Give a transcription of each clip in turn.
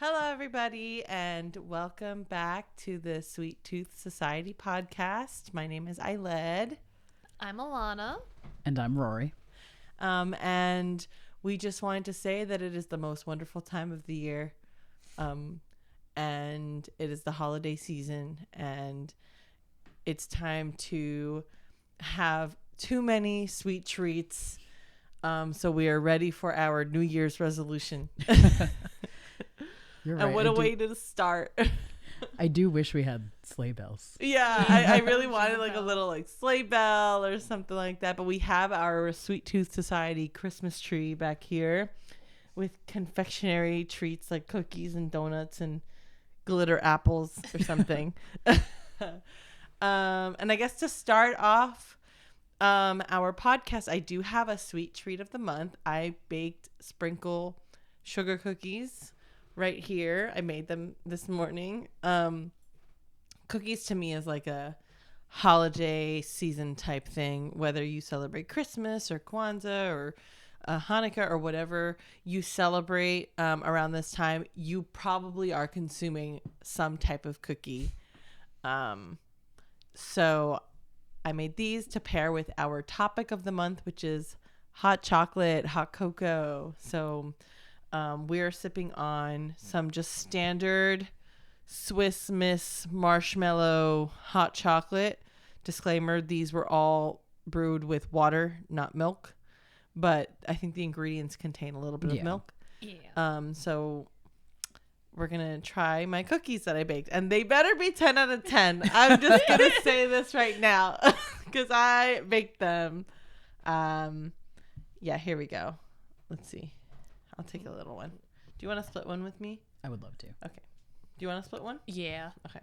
Hello, everybody, and welcome back to the Sweet Tooth Society podcast. My name is Ailed. I'm Alana. And I'm Rory. And we just wanted to say that it is the most wonderful time of the year. And it is the holiday season, and it's time to have too many sweet treats. So we are ready for our New Year's resolution. You're right. And what a way to start. I do wish we had sleigh bells. Yeah, I really wanted like a little like sleigh bell or something like that. But we have our Sweet Tooth Society Christmas tree back here with confectionery treats like cookies and donuts and glitter apples or something. And I guess to start off our podcast, I do have a sweet treat of the month. I baked sprinkle sugar cookies right here. I made them this morning. Cookies to me is like a holiday season type thing, whether you celebrate Christmas or Kwanzaa or Hanukkah or whatever you celebrate around this time, you probably are consuming some type of cookie. So I made these to pair with our topic of the month, which is hot chocolate, hot cocoa. So we are sipping on some just standard Swiss Miss marshmallow hot chocolate. Disclaimer, these were all brewed with water, not milk. But I think the ingredients contain a little bit of milk. Yeah. So we're going to try my cookies that I baked. And they better be 10 out of 10. I'm just going to say this right now because I baked them. Yeah, here we go. Let's see. I'll take a little one. Do you want to split one with me? I would love to. Okay. Do you want to split one? Yeah. Okay.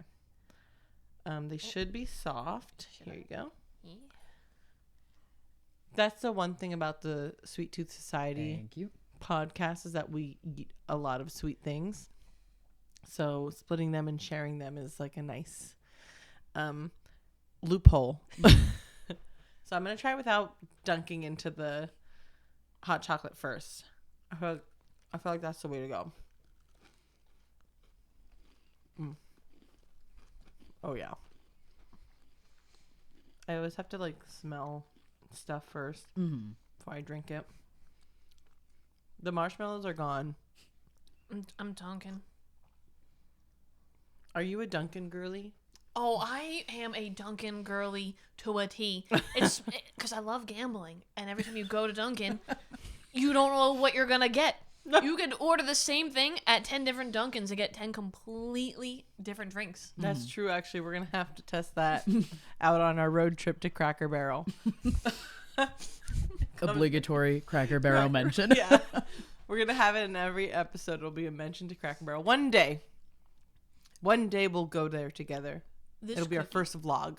They should be soft. Here you go. Yeah. That's the one thing about the Sweet Tooth Society Thank you. podcast is that we eat a lot of sweet things. So splitting them and sharing them is like a nice loophole. So I'm going to try without dunking into the hot chocolate first. I feel like that's the way to go. Oh, yeah. I always have to like smell stuff first before I drink it. The marshmallows are gone. I'm Dunkin'. Are you a Dunkin' girly? Oh, I am a Dunkin' girly to a T. It's because I love gambling, and every time you go to Dunkin', you don't know what you're gonna get. You can order the same thing at 10 different Dunkins and get 10 completely different drinks. That's true. Actually, we're gonna have to test that out on our road trip to Cracker Barrel. Obligatory Cracker Barrel mention. Yeah, we're gonna have it in every episode. It'll be a mention to Cracker Barrel. One day we'll go there together. It'll be our first vlog.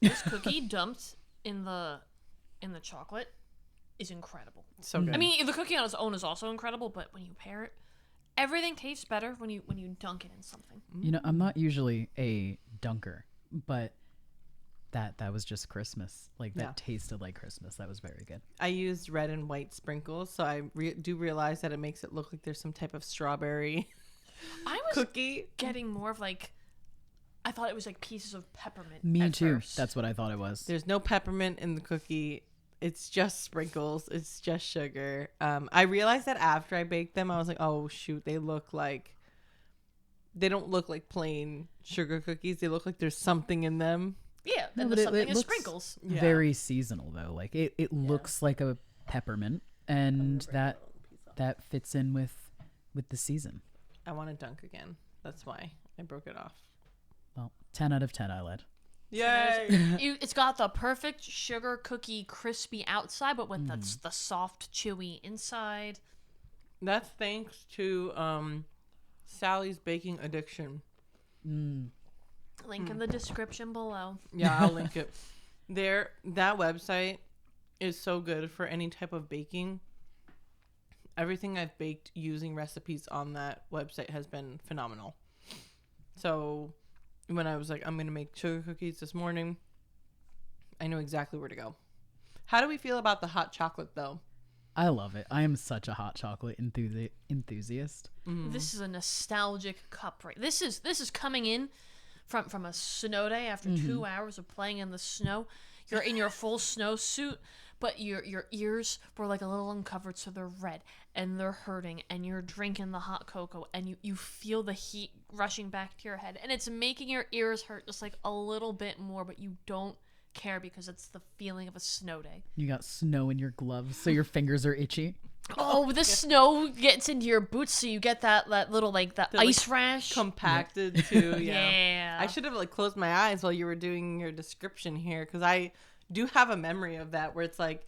This cookie dumped in the chocolate is incredible. So good. I mean, the cookie on its own is also incredible, but when you pair it, everything tastes better when you dunk it in something. You know, I'm not usually a dunker, but that was just Christmas. Like that tasted like Christmas. That was very good. I used red and white sprinkles, so I do realize that it makes it look like there's some type of strawberry I was cookie. getting more of like, I thought it was like pieces of peppermint. Me at too. first. That's what I thought it was. There's no peppermint in the cookie. It's just sprinkles. It's just sugar. I realized that after I baked them, I was like, oh, shoot. They don't look like plain sugar cookies. They look like there's something in them. Yeah, No, and but the it something is looks sprinkles. Yeah. very seasonal though. Like it looks like a peppermint, and that fits in with the season. I want to dunk again. That's why I broke it off. Well, 10 out of 10 I led. Yay! It's got the perfect sugar cookie crispy outside, but with the soft, chewy inside. That's thanks to Sally's Baking Addiction. Link in the description below. Yeah, I'll link it. That website is so good for any type of baking. Everything I've baked using recipes on that website has been phenomenal. So when I was like, I'm going to make sugar cookies this morning, I know exactly where to go. How do we feel about the hot chocolate, though? I love it. I am such a hot chocolate enthusiast. This is a nostalgic cup, right? This is coming in from a snow day after 2 hours of playing in the snow. You're in your full snowsuit, but your ears were like a little uncovered, so they're red and they're hurting, and you're drinking the hot cocoa, and you feel the heat rushing back to your head, and it's making your ears hurt just like a little bit more, but you don't care because it's the feeling of a snow day. You got snow in your gloves, so your fingers are itchy. Oh, the snow gets into your boots, so you get that little like that ice rash compacted too. Yeah. I should have like closed my eyes while you were doing your description here, because I do have a memory of that where it's like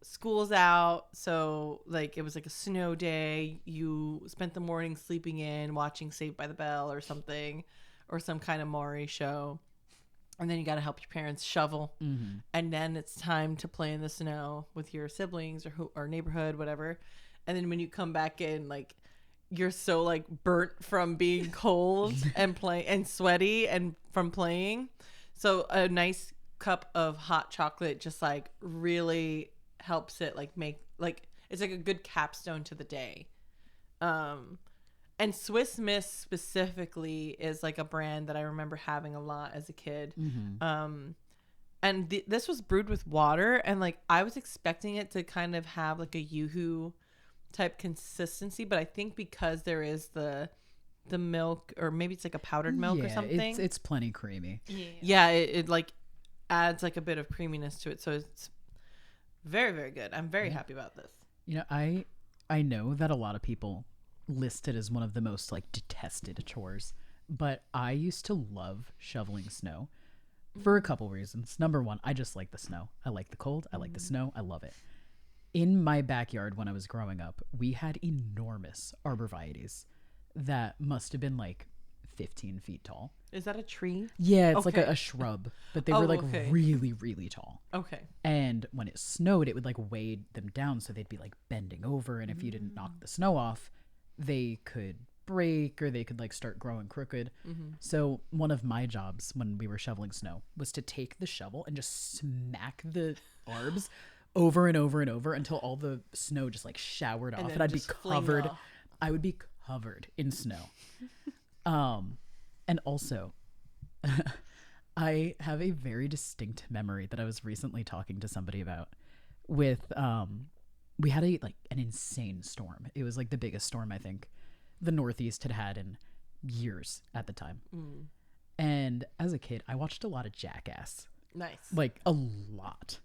school's out, so like it was like a snow day. You spent the morning sleeping in, watching Saved by the Bell or something, or some kind of Maury show. And then you got to help your parents shovel. And then it's time to play in the snow with your siblings or neighborhood, whatever. And then when you come back in, like, you're so like burnt from being cold and sweaty and from playing. So a nice cup of hot chocolate just like really helps it like make like it's like a good capstone to the day. And Swiss Miss specifically is like a brand that I remember having a lot as a kid. And this was brewed with water, and like I was expecting it to kind of have like a Yoo-hoo type consistency, but I think because there is the milk, or maybe it's like a powdered milk or something. It's plenty creamy. Yeah, it like adds like a bit of creaminess to it, so it's very, very good. I'm very happy about this. You know, I know that a lot of people list it as one of the most like detested chores, but I used to love shoveling snow for a couple reasons. Number one, I just like the snow. I like the cold. I like the snow. I love it. In my backyard when I was growing up, we had enormous arborvitaes that must have been like 15 feet tall. Is that a tree? Yeah, it's like a shrub, but they were like okay. really, really tall. Okay. And when it snowed, it would like weigh them down, so they'd be like bending over, and if you didn't knock the snow off, they could break, or they could like start growing crooked. So one of my jobs when we were shoveling snow was to take the shovel and just smack the arbs over and over and over until all the snow just like showered off, and I'd be covered. I would be covered in snow. And also, I have a very distinct memory that I was recently talking to somebody about with, we had an insane storm. It was like the biggest storm I think the Northeast had in years at the time. And as a kid, I watched a lot of Jackass. Nice. Like a lot.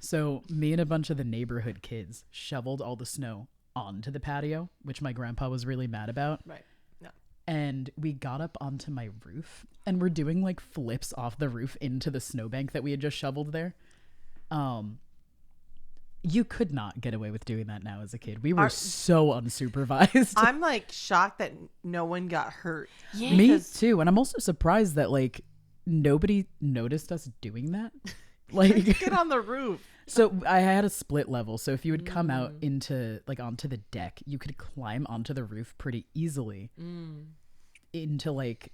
So me and a bunch of the neighborhood kids shoveled all the snow onto the patio, which my grandpa was really mad about. Right. No. And we got up onto my roof and we're doing like flips off the roof into the snowbank that we had just shoveled there. You could not get away with doing that now as a kid. We were so unsupervised. I'm like shocked that no one got hurt. Yeah. Me too. And I'm also surprised that like nobody noticed us doing that. Like get on the roof. So I had a split level. So if you would come out into like onto the deck, you could climb onto the roof pretty easily into like,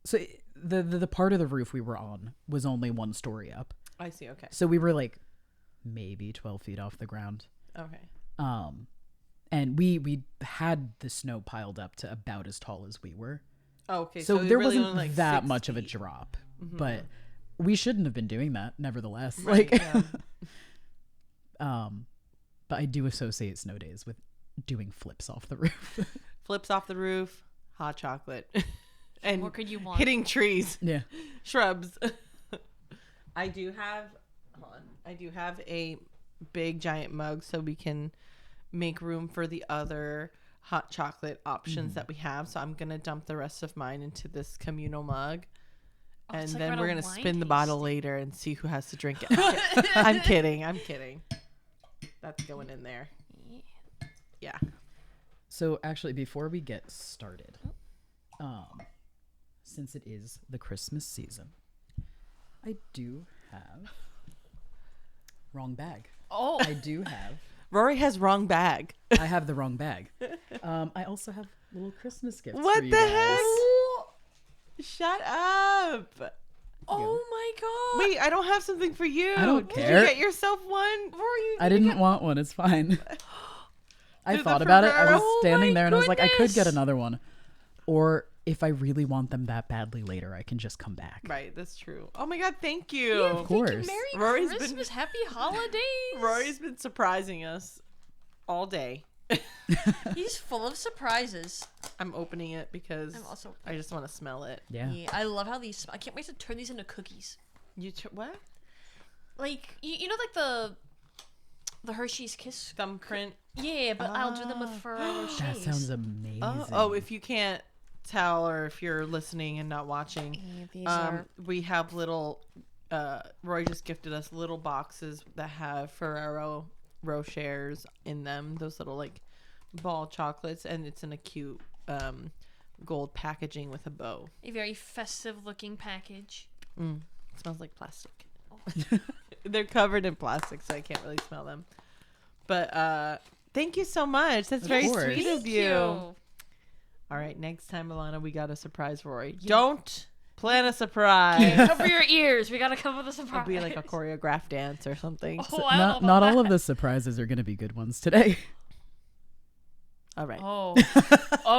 so the part of the roof we were on was only one story up. I see. Okay. So we were like maybe 12 feet off the ground. Okay. And we had the snow piled up to about as tall as we were. Oh, okay. So it there really wasn't only, like, that 6 much of a feet. drop, but we shouldn't have been doing that nevertheless. Right, like, yeah. but I do associate snow days with doing flips off the roof. Flips off the roof, hot chocolate, and What could you want? hitting trees, Yeah. shrubs. I do have a big giant mug so we can make room for the other hot chocolate options that we have. So I'm gonna dump the rest of mine into this communal mug. Oh, And it's like then we're at we're a going to wine spin the bottle tasting. later and see who has to drink it. I'm kidding. That's going in there. Yeah. So actually, before we get started, since it is the Christmas season, I do have wrong bag. Oh, I do have. Rory has wrong bag. I have the wrong bag. I also have little Christmas gifts. What for the you guys. heck? Shut up. Oh my god. Wait, I don't have something for you. I don't Did care. you get yourself one? I didn't want one. It's fine. I Dude, thought the about it. I Ferrero- was standing there and I was like, I could get goodness. another one. Or if I really want them that badly later, I can just come back. Right, that's true. Oh my god, thank you. Of course. Merry Rory's been- Christmas, happy holidays. Rory's been surprising us all day. He's full of surprises. I'm opening it because I'm also. I just want to smell it. Yeah. Yeah, I love how these. I can't wait to turn these into cookies. What? Like you know, like the Hershey's Kiss. Thumbprint. Yeah, but I'll do them with Ferrero That Rochers. sounds amazing. Oh, if you can't tell or if you're listening and not watching, Yeah, these are. we have little. Roy just gifted us little boxes that have Ferrero Rochers in them. Those little like ball chocolates, and it's in a cute gold packaging with a bow. A very festive-looking package. It smells like plastic. They're covered in plastic, so I can't really smell them. But thank you so much. That's very course. sweet of Thank you. All right, next time, Alana, we got a surprise, Rory. Yeah. Don't plan a surprise. Cover your ears. We gotta come with a surprise. It'll be like a choreographed dance or something. Oh, I don't know Not, about not all that. of the surprises are going to be good ones today. All right. Oh,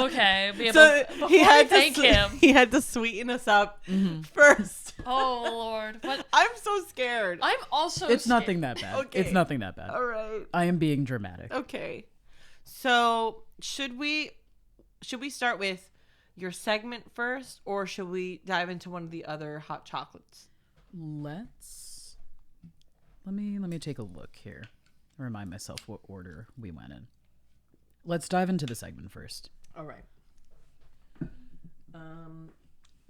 okay. So Before he we had thank to him. he had to sweeten us up first. Oh Lord, what? I'm so scared. I'm also. It's scared. nothing that bad. Okay. It's nothing that bad. All right. I am being dramatic. Okay. So should we start with your segment first, or should we dive into one of the other hot chocolates? Let me take a look here. Remind myself what order we went in. Let's dive into the segment first. All right.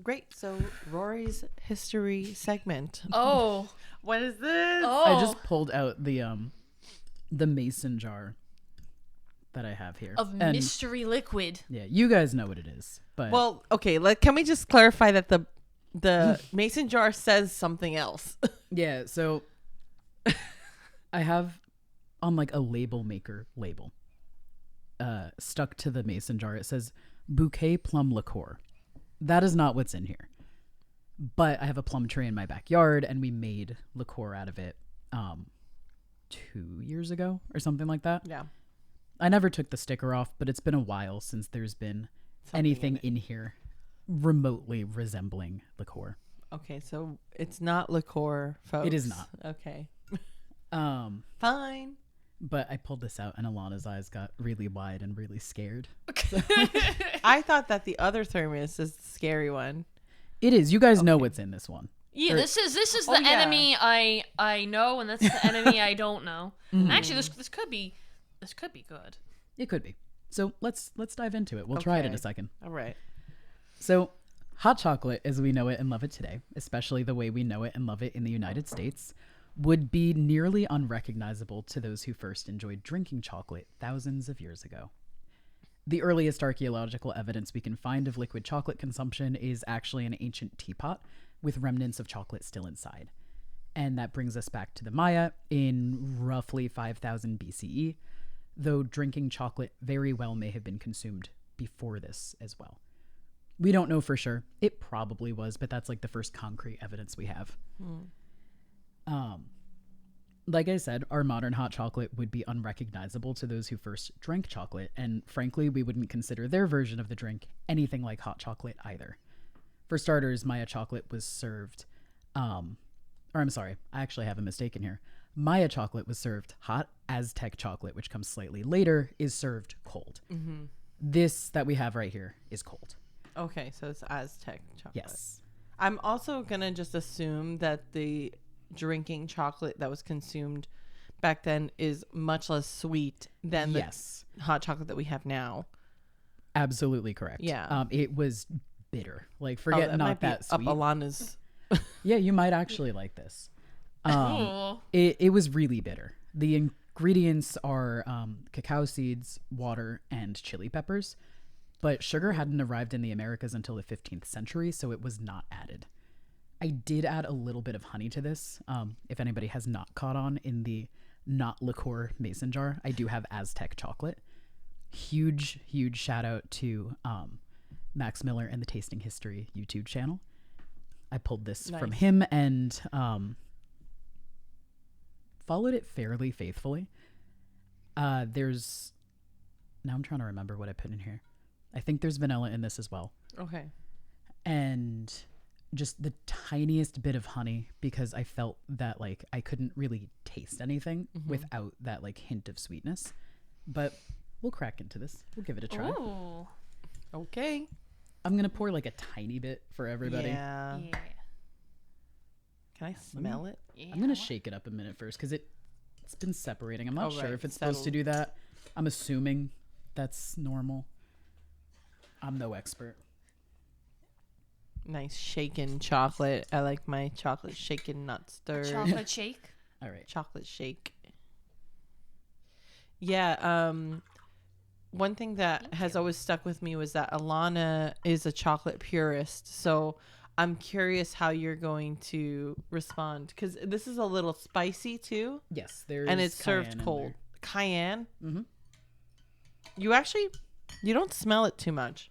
Great. So Rory's history segment. Oh, What is this? oh. I just pulled out the mason jar that I have here. of And, mystery liquid. yeah, you guys know what it is. But Well, okay. Can we just clarify that the mason jar says something else? yeah, so I have on like a label maker label stuck to the mason jar. It says bouquet plum liqueur. That is not what's in here. But I have a plum tree in my backyard and we made liqueur out of it 2 years ago or something like that. Yeah. I never took the sticker off, but it's been a while since there's been anything in here remotely resembling liqueur. Okay, so it's not liqueur, folks. It is not. Okay. Fine. But I pulled this out and Alana's eyes got really wide and really scared. I thought that the other thermos is the scary one. It is. You guys know what's in this one. Yeah, Or- this is the Oh, yeah. enemy I know, and that's the enemy I don't know. Actually, this could be good. It could be. So let's dive into it. We'll try it in Okay. a second. All right. So hot chocolate as we know it and love it today, especially the way we know it and love it in the United States, would be nearly unrecognizable to those who first enjoyed drinking chocolate thousands of years ago. The earliest archaeological evidence we can find of liquid chocolate consumption is actually an ancient teapot with remnants of chocolate still inside. And that brings us back to the Maya in roughly 5000 BCE, though drinking chocolate very well may have been consumed before this as well. We don't know for sure. It probably was, but that's like the first concrete evidence we have. Like I said, our modern hot chocolate would be unrecognizable to those who first drank chocolate, and frankly, we wouldn't consider their version of the drink anything like hot chocolate either. For starters, Maya chocolate was served, or I'm sorry, I actually have a mistake in here. Maya chocolate was served hot. Aztec chocolate, which comes slightly later, is served cold. This that we have right here is cold. Okay, so it's Aztec chocolate. Yes. I'm also going to just assume that the drinking chocolate that was consumed back then is much less sweet than the Yes. hot chocolate that we have now. Absolutely correct. Yeah. It was bitter. Like, forget that not might be that up sweet. Alana's. Yeah, you might actually like this. Ooh. It was really bitter. The ingredients are cacao seeds, water, and chili peppers. But sugar hadn't arrived in the Americas until the 15th century, so it was not added. I did add a little bit of honey to this. If anybody has not caught on in the not liqueur mason jar, I do have Aztec chocolate. Huge shout out to Max Miller and the Tasting History YouTube channel. I pulled this from Nice. him and followed it fairly faithfully. There's now I'm trying to remember what I put in here. I think there's vanilla in this as well. Okay. And just the tiniest bit of honey because I felt that like I couldn't really taste anything without that like hint of sweetness. But we'll crack into this. We'll give it a try. Ooh. Okay. I'm gonna pour like a tiny bit for everybody. Yeah. Yeah. Can I smell it? Yeah. I'm gonna shake it up a minute first because it's been separating. I'm not Oh, sure right. if it's supposed to do that. I'm assuming that's normal. I'm no expert. Nice shaken chocolate. I like my chocolate shaken, not stirred. Chocolate shake. All right. Chocolate shake. Yeah. One thing that has always stuck with me was that Alana is a chocolate purist. So I'm curious how you're going to respond because this is a little spicy too, Yes, there's and it's served cayenne in cold. there. Cayenne. Mhm. You don't smell it too much.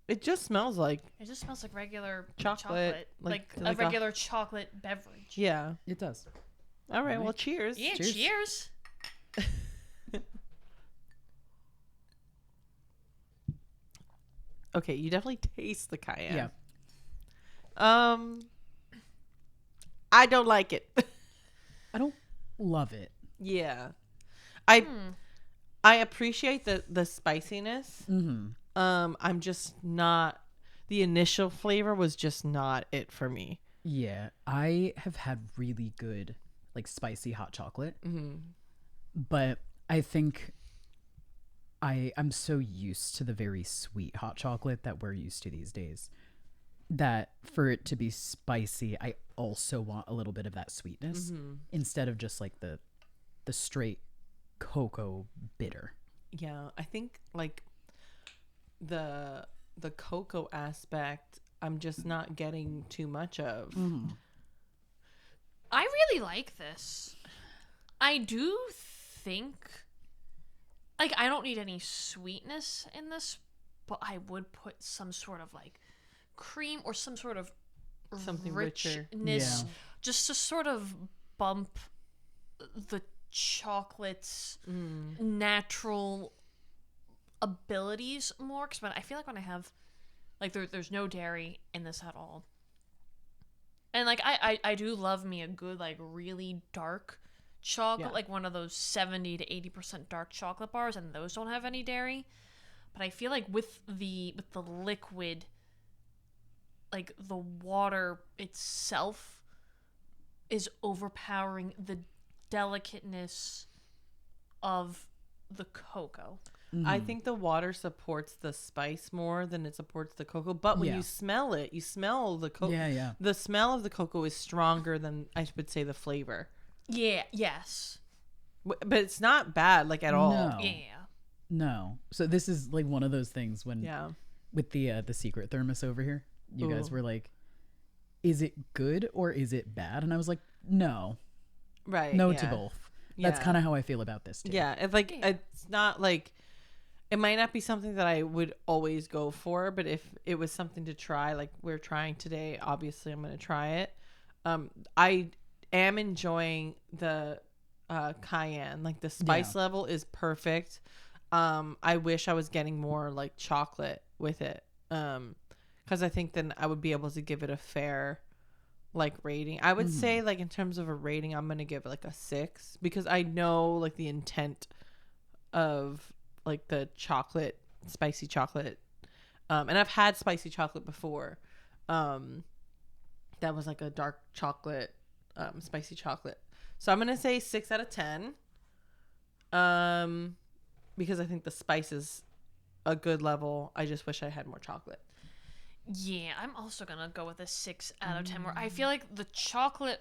It just smells like It just smells like regular Chocolate, like a like a- regular chocolate beverage. yeah. It does. All right. All Well, right. cheers. Yeah. Cheers. Cheers. Okay, you definitely taste the cayenne. Yeah. I don't like it. I don't love it. Yeah. I appreciate the spiciness. Mm-hmm. I'm just not, the initial flavor was just not it for me. Yeah, I have had really good like spicy hot chocolate, but I think I'm so used to the very sweet hot chocolate that we're used to these days that for it to be spicy, I also want a little bit of that sweetness instead of just like the straight cocoa bitter. Yeah, I think like the cocoa aspect I'm just not getting too much of. I really like this. I do think, like, I don't need any sweetness in this, but I would put some sort of like cream or some sort of Something richer. richness, Yeah. just to sort of bump the chocolate's natural abilities more. Because I feel like when I have, like, there's no dairy in this at all. And, like, I do love me a good, like, really dark chocolate, Yeah. like one of those 70 to 80% dark chocolate bars, and those don't have any dairy. But I feel like with the liquid, like, the water itself is overpowering the delicateness of the cocoa. I think the water supports the spice more than it supports the cocoa. But when Yeah. you smell it, you smell the cocoa. Yeah. The smell of the cocoa is stronger than I would say the flavor. Yeah, yes. But it's not bad, like, at all. No. Yeah. No. So this is like one of those things when Yeah. with the secret thermos over here, you guys Ooh. were like, is it good or is it bad? And I was like, no. Right. No yeah. to both. That's Yeah. kind of how I feel about this too. Yeah. It's like, Yeah. it's not like, it might not be something that I would always go for, but if it was something to try, like we're trying today, obviously I'm going to try it. I am enjoying the cayenne. Like the spice level is perfect. I wish I was getting more like chocolate with it. Because I think then I would be able to give it a fair like rating. I would say like in terms of a rating, I'm going to give it like a 6 because I know like the intent of like the chocolate, spicy chocolate. And I've had spicy chocolate before. That was like a dark chocolate, spicy chocolate. So I'm going to say 6 out of 10. Because I think the spice is a good level. I just wish I had more chocolate. Yeah, I'm also gonna go with a 6 out of 10. Where I feel like the chocolate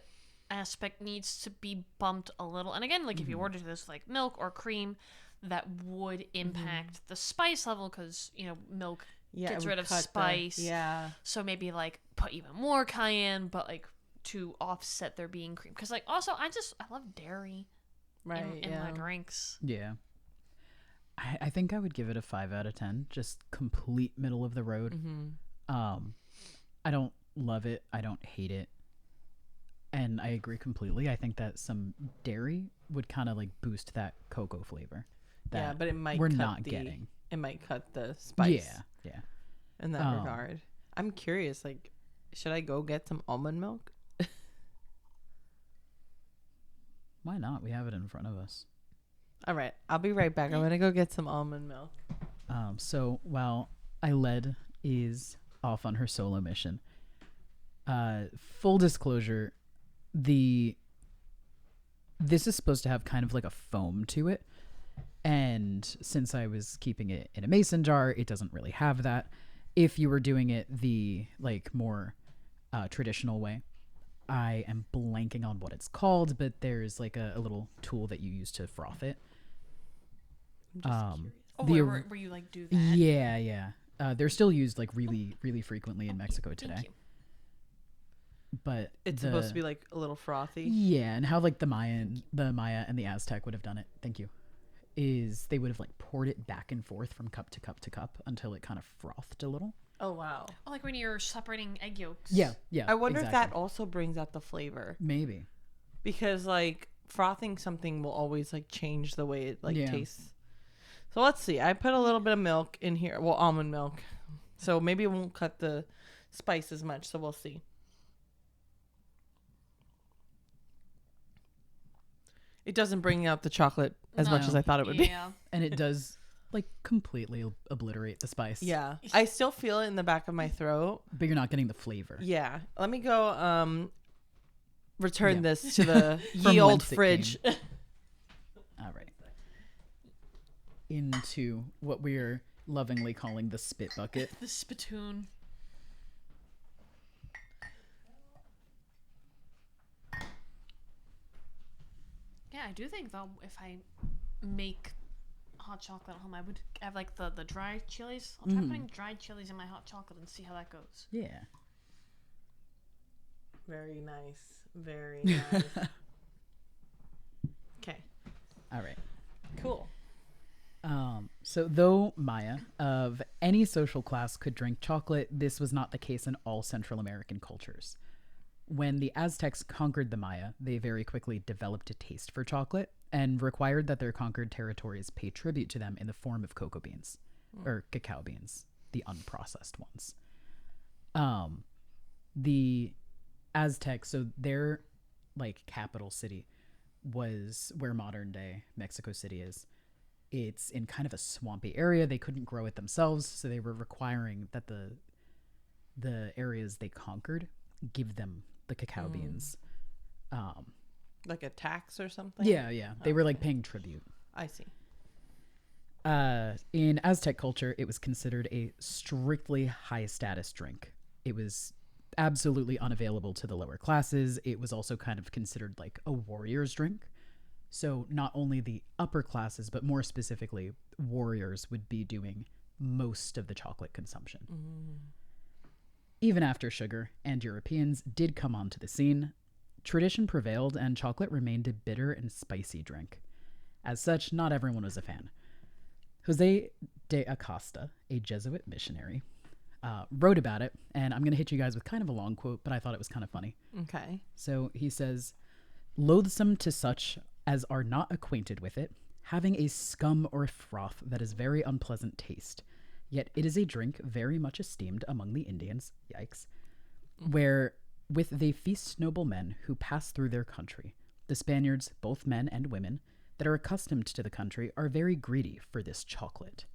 aspect needs to be bumped a little. And again, like if you order this like milk or cream, that would impact the spice level because milk Yeah, gets it rid would of cut the- spice. yeah. So maybe like put even more cayenne, but like to offset there being cream. Because like also I love dairy Right. in my drinks. Yeah. I think I would give it a 5 out of 10. Just complete middle of the road. Mm-hmm. I don't love it. I don't hate it. And I agree completely. I think that some dairy would kind of like boost that cocoa flavor. Yeah, but it might we're cut not the, getting. It might cut the spice. Yeah. In that regard. I'm curious, like, should I go get some almond milk? Why not? We have it in front of us. All right, I'll be right back. I'm gonna go get some almond milk. So while Ailed is off on her solo mission, full disclosure, this is supposed to have kind of like a foam to it, and since I was keeping it in a mason jar, it doesn't really have that. If you were doing it the like more traditional way, I am blanking on what it's called, but there's like a little tool that you use to froth it. Oh, the where you like do that? Yeah. They're still used like really, really frequently in Mexico today. Thank you. But It's supposed to be like a little frothy. yeah, and how like the Maya and the Aztec would have done it. Thank you. Is they would have like poured it back and forth from cup to cup to cup until it kind of frothed a little. Oh wow. Oh, like when you're separating egg yolks. Yeah. I wonder if that exactly. also brings out the flavor, Maybe. because like frothing something will always like change the way it like Yeah. tastes. So let's see. I put a little bit of milk in here. Well, almond milk. So maybe it won't cut the spice as much. So we'll see. It doesn't bring out the chocolate as much No. as I thought it would be. Yeah. And it does like completely obliterate the spice. Yeah. I still feel it in the back of my throat. But you're not getting the flavor. Yeah. Let me go return Yeah. this to the From ye old whence it fridge. All right. Into what we're lovingly calling the spit bucket. The spittoon. Yeah, I do think though if I make hot chocolate at home, I would have like the dry chilies. I'll try putting dried chilies in my hot chocolate and see how that goes. Yeah. Very nice. Very nice. Okay. All right. Cool. So though Maya of any social class could drink chocolate, this was not the case in all Central American cultures. When the Aztecs conquered the Maya, they very quickly developed a taste for chocolate and required that their conquered territories pay tribute to them in the form of cocoa beans, or cacao beans, the unprocessed ones. The Aztecs, so their like capital city was where modern day Mexico City is. It's in kind of a swampy area. They couldn't grow it themselves, so they were requiring that the areas they conquered give them the cacao beans. Like a tax or something? Yeah. They were like paying tribute. I see. In Aztec culture, it was considered a strictly high status drink. It was absolutely unavailable to the lower classes. It was also kind of considered like a warrior's drink. So not only the upper classes, but more specifically, warriors would be doing most of the chocolate consumption. Even after sugar and Europeans did come onto the scene, tradition prevailed and chocolate remained a bitter and spicy drink. As such, not everyone was a fan. Jose de Acosta, a Jesuit missionary, wrote about it, and I'm going to hit you guys with kind of a long quote, but I thought it was kind of funny. Okay. So he says, "Loathsome to such as are not acquainted with it, having a scum or froth that is very unpleasant taste. Yet it is a drink very much esteemed among the Indians, yikes, where with they feast noble men who pass through their country. The Spaniards, both men and women, that are accustomed to the country are very greedy for this chocolate.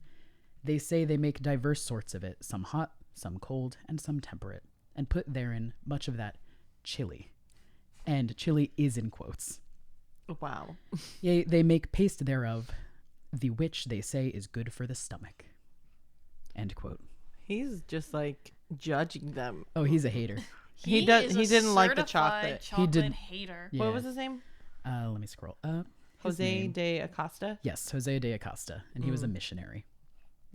They say they make diverse sorts of it, some hot, some cold, and some temperate, and put therein much of that chili." And chili is in quotes. Wow. Yea, they make paste thereof, the which they say is good for the stomach. End quote. He's just like judging them. Oh, he's a hater. He is a didn't like the certified chocolate. He didn't- hater. Yeah. What was his name? Let me scroll up. His Jose name- de Acosta? Yes, Jose de Acosta, and he was a missionary.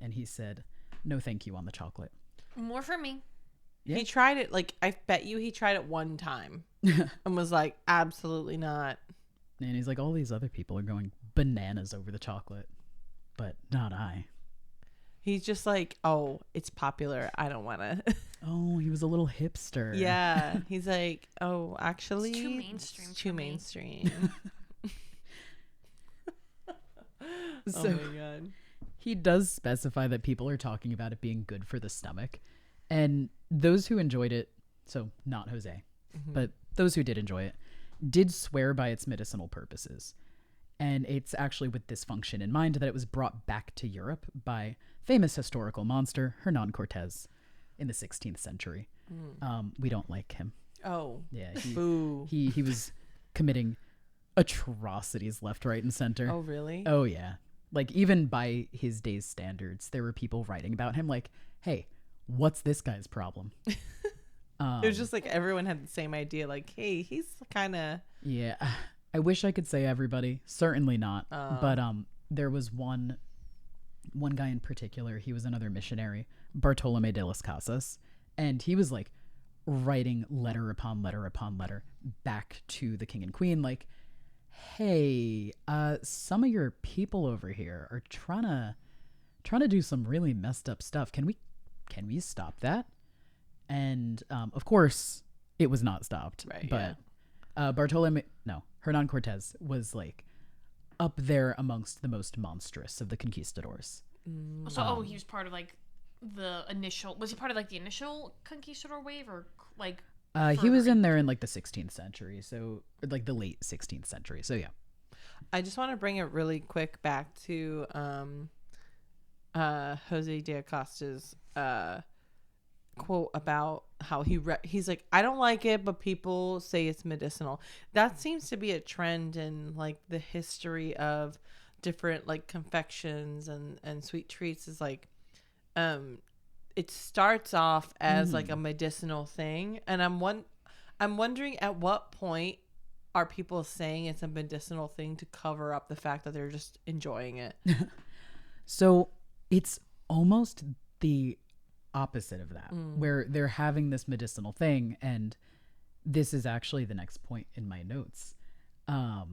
And he said, "No, thank you" on the chocolate. More for me. Yeah. He tried it, like, I bet you he tried it one time and was like, absolutely not. And he's like, all these other people are going bananas over the chocolate, but not I. He's just like, oh, it's popular. I don't want to. Oh, he was a little hipster. Yeah, he's like, oh, actually, It's too mainstream Too for me. mainstream. So Oh my god. he does specify that people are talking about it being good for the stomach. And those who enjoyed it, so not Jose, but those who did enjoy it, did swear by its medicinal purposes. And it's actually with this function in mind that it was brought back to Europe by famous historical monster Hernan Cortez in the 16th century. We don't like him. Oh. Yeah, Boo. he was committing atrocities left, right, and center. Oh really? Oh, yeah. Like, even by his day's standards, there were people writing about him like, hey, what's this guy's problem? It was just like everyone had the same idea. Like, hey, he's kind of. Yeah. I wish I could say everybody. Certainly not. But there was one guy in particular. He was another missionary, Bartolome de las Casas. And he was like writing letter upon letter upon letter back to the king and queen. Like, hey, some of your people over here are trying to do some really messed up stuff. Can we stop that? And of course it was not stopped. Right, but Hernan Cortez was like up there amongst the most monstrous of the conquistadors. So, he was part of like the initial. Was he part of like the initial conquistador wave, or like? He was in there in like the 16th century, so like the late 16th century. So yeah. I just want to bring it really quick back to Jose de Acosta's quote about how he's like, I don't like it, but people say it's medicinal. That seems to be a trend in like the history of different like confections and sweet treats. Is like it starts off as like a medicinal thing, and I'm wondering at what point are people saying it's a medicinal thing to cover up the fact that they're just enjoying it. So it's almost the opposite of that, where they're having this medicinal thing, and this is actually the next point in my notes. So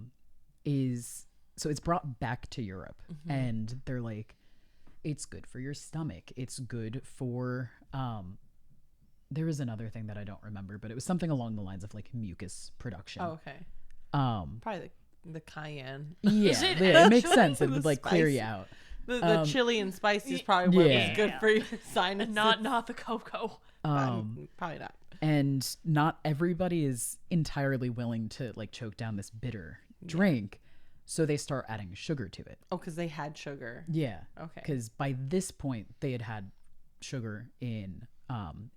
it's brought back to Europe, and they're like, it's good for your stomach. It's good for there was another thing that I don't remember, but it was something along the lines of like mucus production. Oh, okay. Probably the cayenne. Yeah, Is it it makes actually? sense. It would like clear Spicy. you out. The chili and spicy is probably what yeah. was good for your sinuses. Not the cocoa. Probably not. And not everybody is entirely willing to like choke down this bitter drink, so they start adding sugar to it. Oh, because they had sugar. Yeah. Okay. Because by this point they had sugar in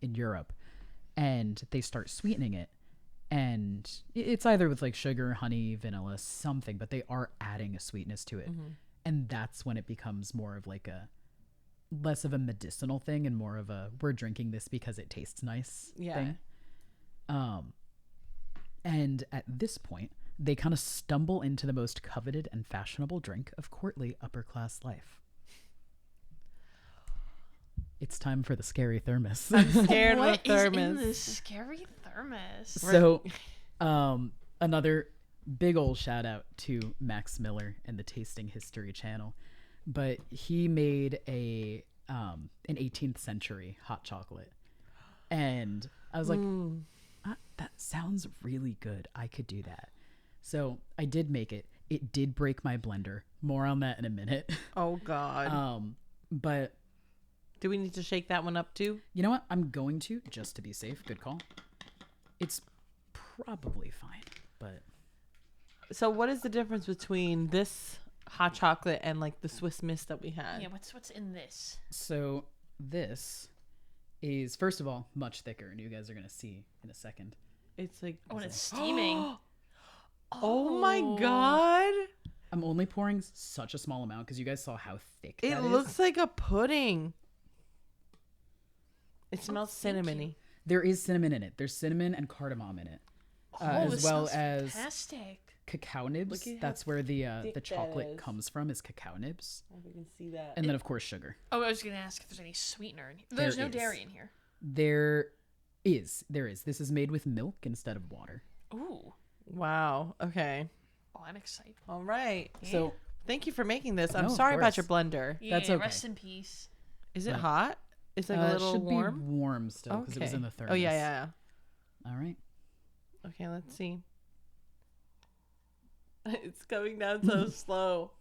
Europe, and they start sweetening it, and it's either with like sugar, honey, vanilla, something, but they are adding a sweetness to it, and that's when it becomes more of like a less of a medicinal thing and more of a we're drinking this because it tastes nice thing. And at this point they kind of stumble into the most coveted and fashionable drink of courtly upper class life. It's time for the scary thermos. I'm scared of What a is thermos. in this scary thermos? So another big old shout out to Max Miller and the Tasting History channel, but he made an 18th century hot chocolate, and I was like, that sounds really good. I could do that. So I did make it. It did break my blender. More on that in a minute. Oh God. But Do we need to shake that one up too? you know what? I'm going to, just to be safe. Good call. It's probably fine, but So what is the difference between this hot chocolate and like the Swiss Miss that we had? Yeah, what's in this? so this is, first of all, much thicker, and you guys are going to see in a second. It's like, Oh, and it's steaming. oh my God. I'm only pouring such a small amount because you guys saw how thick It that looks is. like a pudding. It smells cinnamony. There is cinnamon in it. There's cinnamon and cardamom in it, as this well smells as fantastic. cacao nibs. Look at That's how where the thick that chocolate is. comes from, is cacao nibs, Oh, we can see that. and then of course sugar. Oh, I was gonna ask if there's any sweetener in here. There's There no is. dairy in here. There is. This is made with milk instead of water. Ooh. Wow. Okay. Oh, I'm excited. All right. So Thank you for making this. I'm No, of sorry about course. your blender. Yeah, That's okay. rest in peace. Is it But- hot? It's like a little should warm. be warm still because it was in the thermos. Oh yeah. All right. Okay, let's see. It's coming down so slow.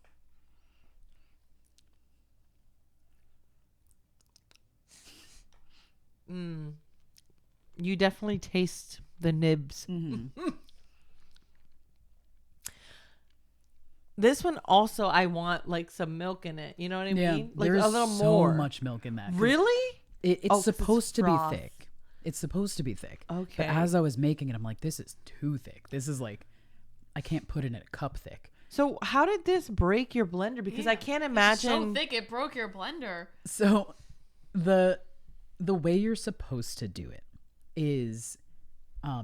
You definitely taste the nibs. Mm-hmm. This one also, I want like some milk in it. You know what I mean? Like there's a little so more. much milk in that. 'Cause Really? It's 'Cause it's supposed to be froth. thick. It's supposed to be thick. Okay. But as I was making it, I'm like, this is too thick. This is like, I can't put it in a cup thick. So how did this break your blender? Because I can't It's imagine. so thick it broke your blender. So the way you're supposed to do it is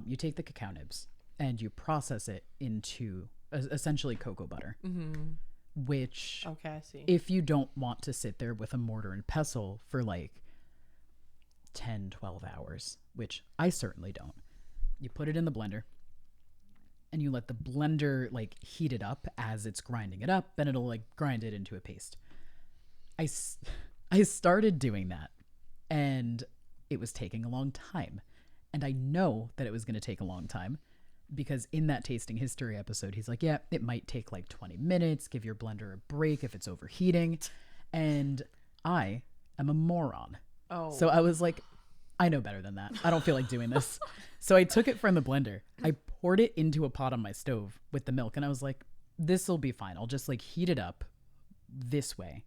you take the cacao nibs and you process it into essentially cocoa butter, which Okay, I see. if you don't want to sit there with a mortar and pestle for like 10, 12 hours, which I certainly don't, you put it in the blender and you let the blender like heat it up as it's grinding it up, and it'll like grind it into a paste. I started doing that and it was taking a long time. And I know that it was going to take a long time because in that tasting history episode, he's like, yeah, it might take like 20 minutes. Give your blender a break if it's overheating. And I am a moron. Oh. So I was like, I know better than that. I don't feel like doing this. So I took it from the blender. I poured it into a pot on my stove with the milk. And I was like, this will be fine. I'll just like heat it up this way.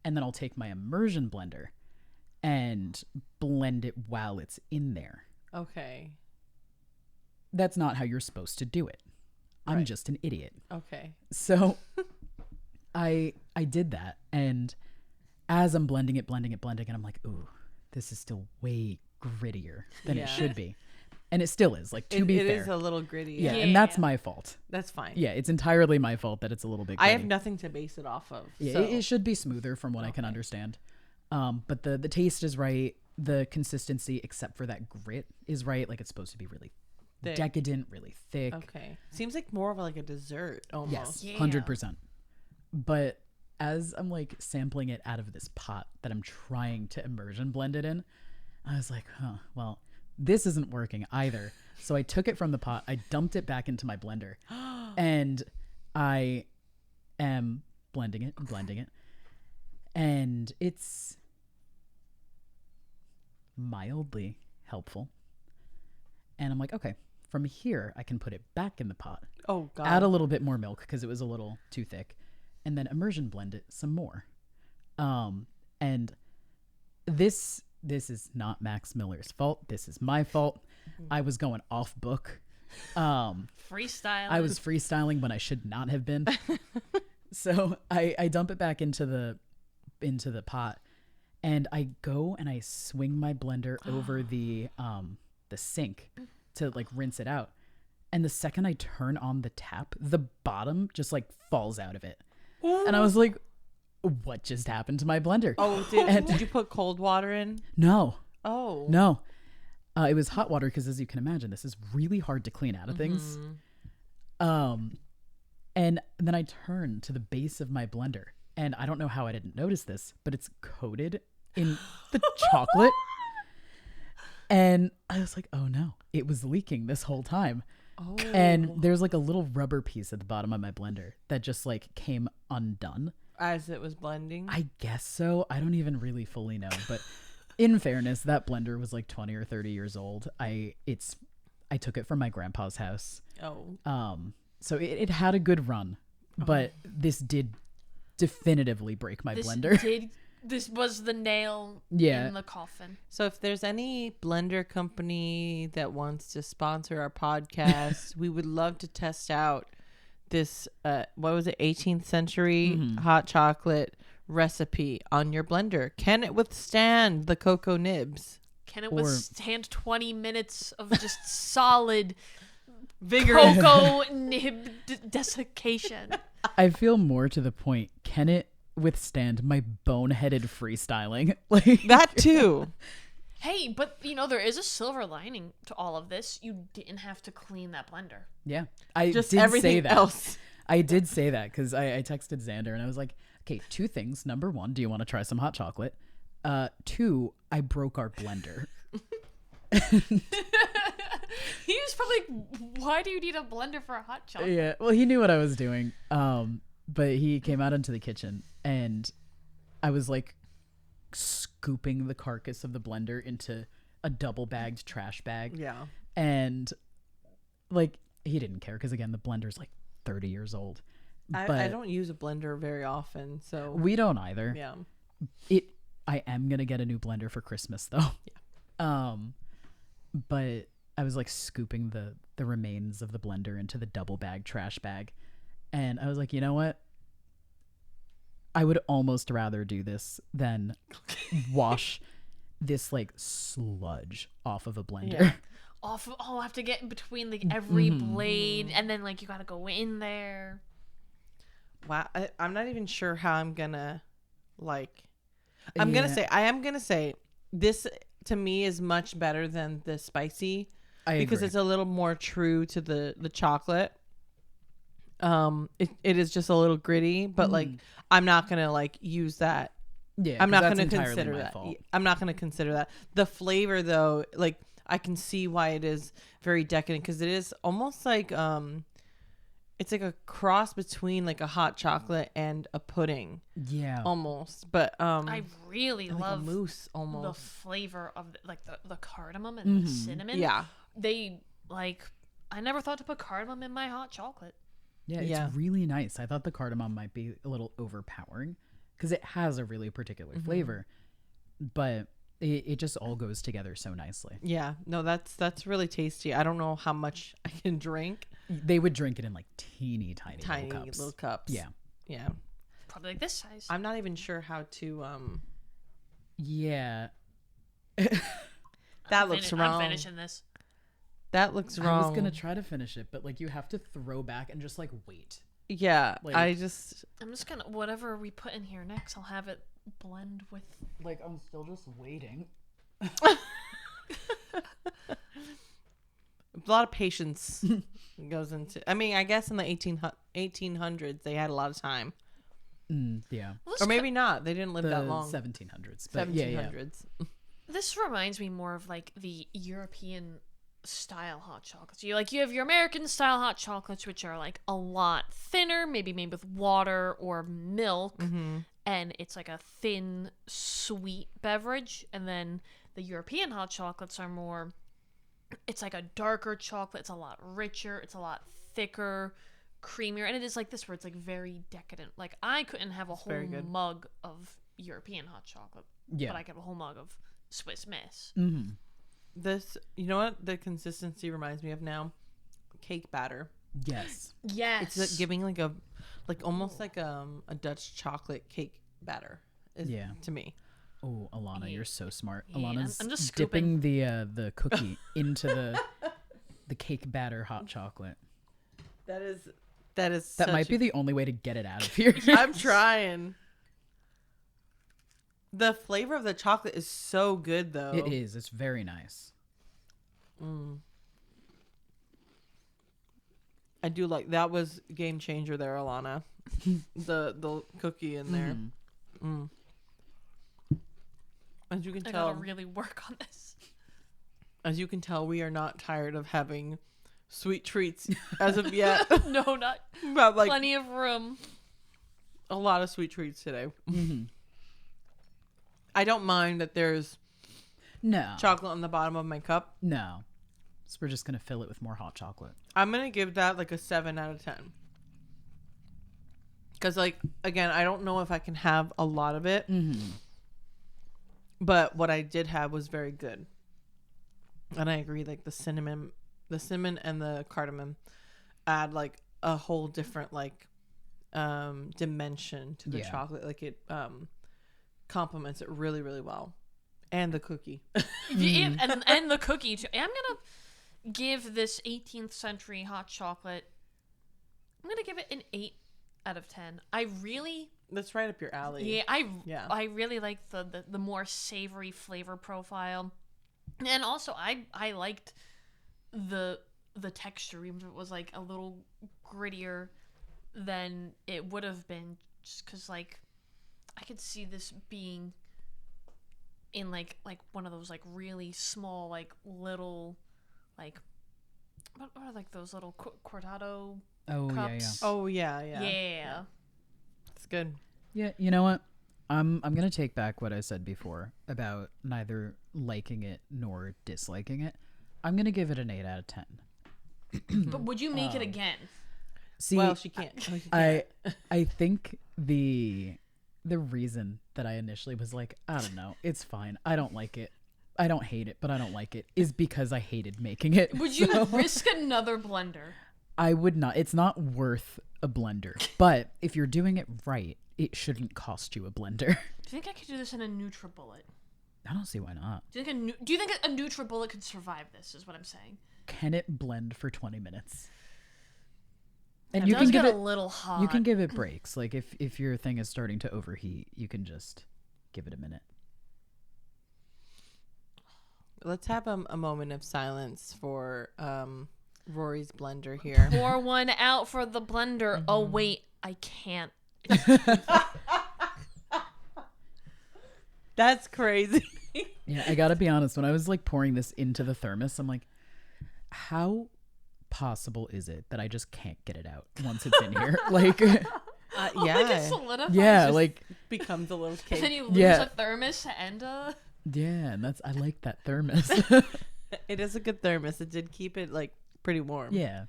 And then I'll take my immersion blender and blend it while it's in there. Okay. That's not how you're supposed to do it. I'm Right. just an idiot. Okay. So I did that, and as I'm blending it, and I'm like, ooh, this is still way grittier than Yeah. it should be. And it still is, like, to be It fair. is a little gritty. yeah, Yeah. and that's my fault. That's fine. Yeah, it's entirely my fault that it's a little bit I gritty. have nothing to base it off of. Yeah, so. it should be smoother from what I can understand. But the taste is right. The consistency, except for that grit, is right. Like, it's supposed to be really Thick. decadent, really thick. Okay. Seems like more of like a dessert almost. Yes, Yeah. 100%. But as I'm like sampling it out of this pot that I'm trying to immersion blend it in, I was like, well, this isn't working either. So I took it from the pot, I dumped it back into my blender, and I am blending it, and it's mildly helpful. And I'm like, okay, from here I can put it back in the pot, Oh god. add a little bit more milk because it was a little too thick, and then immersion blend it some more. And this is not Max Miller's fault. This is my fault. I was going off book. Freestyle. I was freestyling when I should not have been. So I dump it back into the pot, and I go and I swing my blender over the sink to like rinse it out. And the second I turn on the tap, the bottom just like falls out of it. And I was like, what just happened to my blender? Oh, did you put cold water in? No. Oh. No. It was hot water because, as you can imagine, this is really hard to clean out of things. And then I turned to the base of my blender, and I don't know how I didn't notice this, but it's coated in the chocolate. And I was like, oh no, it was leaking this whole time. Oh. And there's like a little rubber piece at the bottom of my blender that just like came undone. As it was blending. I guess so. I don't even really fully know, but in fairness, that blender was like 20 or 30 years old. I took it from my grandpa's house. Oh. So it had a good run, but this did definitively break my blender. This was the nail Yeah. in the coffin. So if there's any blender company that wants to sponsor our podcast, we would love to test out this what was it, 18th century hot chocolate recipe on your blender. Can it withstand the cocoa nibs? Can it withstand 20 minutes of just solid Vigorous. cocoa nib desiccation? I feel more to the point, can it withstand my boneheaded freestyling? Like That too. Hey, but there is a silver lining to all of this. You didn't have to clean that blender. Yeah, I Just did everything say that. else. I did say that because I texted Xander and I was like, okay, two things. Number one, do you want to try some hot chocolate? 2, I broke our blender. He was probably like, why do you need a blender for a hot chocolate? Yeah, well, he knew what I was doing. But he came out into the kitchen, and I was like scooping the carcass of the blender into a double bagged trash bag. Yeah. And like he didn't care because again the blender's like 30 years old. I don't use a blender very often, so We don't either. yeah. I am gonna get a new blender for Christmas though. Yeah. But I was like scooping the remains of the blender into the double bag trash bag, and I was like, you know what? I would almost rather do this than wash this like sludge off of a blender. Yeah. I have to get in between like every blade, and then like you gotta go in there. Wow, I'm not even sure how I'm gonna like. I am gonna say this to me is much better than the spicy because it's a little more true to the chocolate. It is just a little gritty, but like I'm not gonna like use that. Yeah, I'm not that's gonna entirely consider my that. fault. I'm not gonna consider that. The flavor though, like I can see why it is very decadent because it is almost like it's like a cross between like a hot chocolate and a pudding. Yeah. Almost, but I really like love a mousse the almost. flavor of the cardamom and the cinnamon. Yeah. They like I never thought to put cardamom in my hot chocolate. Yeah, it's Yeah. really nice. I thought the cardamom might be a little overpowering because it has a really particular flavor, but it just all goes together so nicely. Yeah, no, that's really tasty. I don't know how much I can drink. They would drink it in like teeny tiny Little cups. Yeah. Yeah. Probably like this size. I'm not even sure how to Yeah. that looks wrong. I'm finishing this. That looks wrong. I was gonna try to finish it, but like you have to throw back and just like wait. Yeah, like- I'm just gonna whatever we put in here next, I'll have it blend with. Like I'm still just waiting. a lot of patience goes into. I mean, I guess in the 1800s they had a lot of time, Yeah. or maybe not. They didn't live The that long. 1700s. But yeah. 1700s. This reminds me more of like the European style hot chocolates. You have your American style hot chocolates, which are like a lot thinner, maybe made with water or milk, and it's like a thin, sweet beverage. And then the European hot chocolates are more. It's like a darker chocolate. It's a lot richer. It's a lot thicker, creamier, and it is like this where it's like very decadent. Like I couldn't have a whole very good. mug of European hot chocolate, Yeah. but I could have a whole mug of Swiss Miss. Mm-hmm. This, you know what the consistency reminds me of now? Cake batter. Yes. Yes, It's like giving like almost like a Dutch chocolate cake batter. Yeah. To me. Oh, Alana, you're so smart. Yeah, Alana's I'm just dipping the cookie into the cake batter hot chocolate. That is. That might be the only way to get it out of here. I'm trying. The flavor of the chocolate is so good, though. It is. It's very nice. I do like that. Was game changer there, Alana. the cookie in there. As you can I tell, gotta really work on this. as you can tell, we are not tired of having sweet treats as of yet. No, not But like plenty of room. a lot of sweet treats today. I don't mind that there's No. chocolate on the bottom of my cup. No. So we're just gonna fill it with more hot chocolate. I'm gonna give that like a 7 out of 10. Because like again, I don't know if I can have a lot of it, but what I did have was very good. And I agree, like the cinnamon and the cardamom add like a whole different like dimension to the Yeah. chocolate. Like it complements it really, really well. And the cookie. Yeah, and the cookie too. I'm gonna give this 18th century hot chocolate. I'm gonna give it an 8 out of 10. I really, That's right up your alley. I really like the more savory flavor profile, and also I liked the texture, even if it was like a little grittier than it would have been, just because like I could see this being in like one of those like really small like little like what are like those little cortado Oh cups. Oh yeah. Yeah. It's good. yeah. You know what? I'm gonna take back what I said before about neither liking it nor disliking it. I'm gonna give it an 8 out of 10. But would you make it again? See, Well, she can't. I think the reason that I initially was like, I don't know, it's fine. I don't like it. I don't hate it, but I don't like it, is because I hated making it. Would you risk another blender? I would not. It's not worth a blender. But if you're doing it right, it shouldn't cost you a blender. Do you think I could do this in a NutriBullet? I don't see why not. Do you think a NutriBullet could survive this? Is what I'm saying. Can it blend for 20 minutes? And It you does can give get it a little hot. you can give it breaks. Like if your thing is starting to overheat, you can just give it a minute. Let's have a moment of silence for Rory's blender here. Pour one out for the blender. Oh wait, I can't. That's crazy. Yeah, I gotta be honest. When I was like pouring this into the thermos, I'm like, how possible is it that I just can't get it out once it's in here? Like, Like it Yeah. solidifies. yeah, just like, Becomes a little And then cake. you lose Yeah. a thermos and yeah, and I like that thermos. It is a good thermos. It did keep it like pretty warm. Yeah.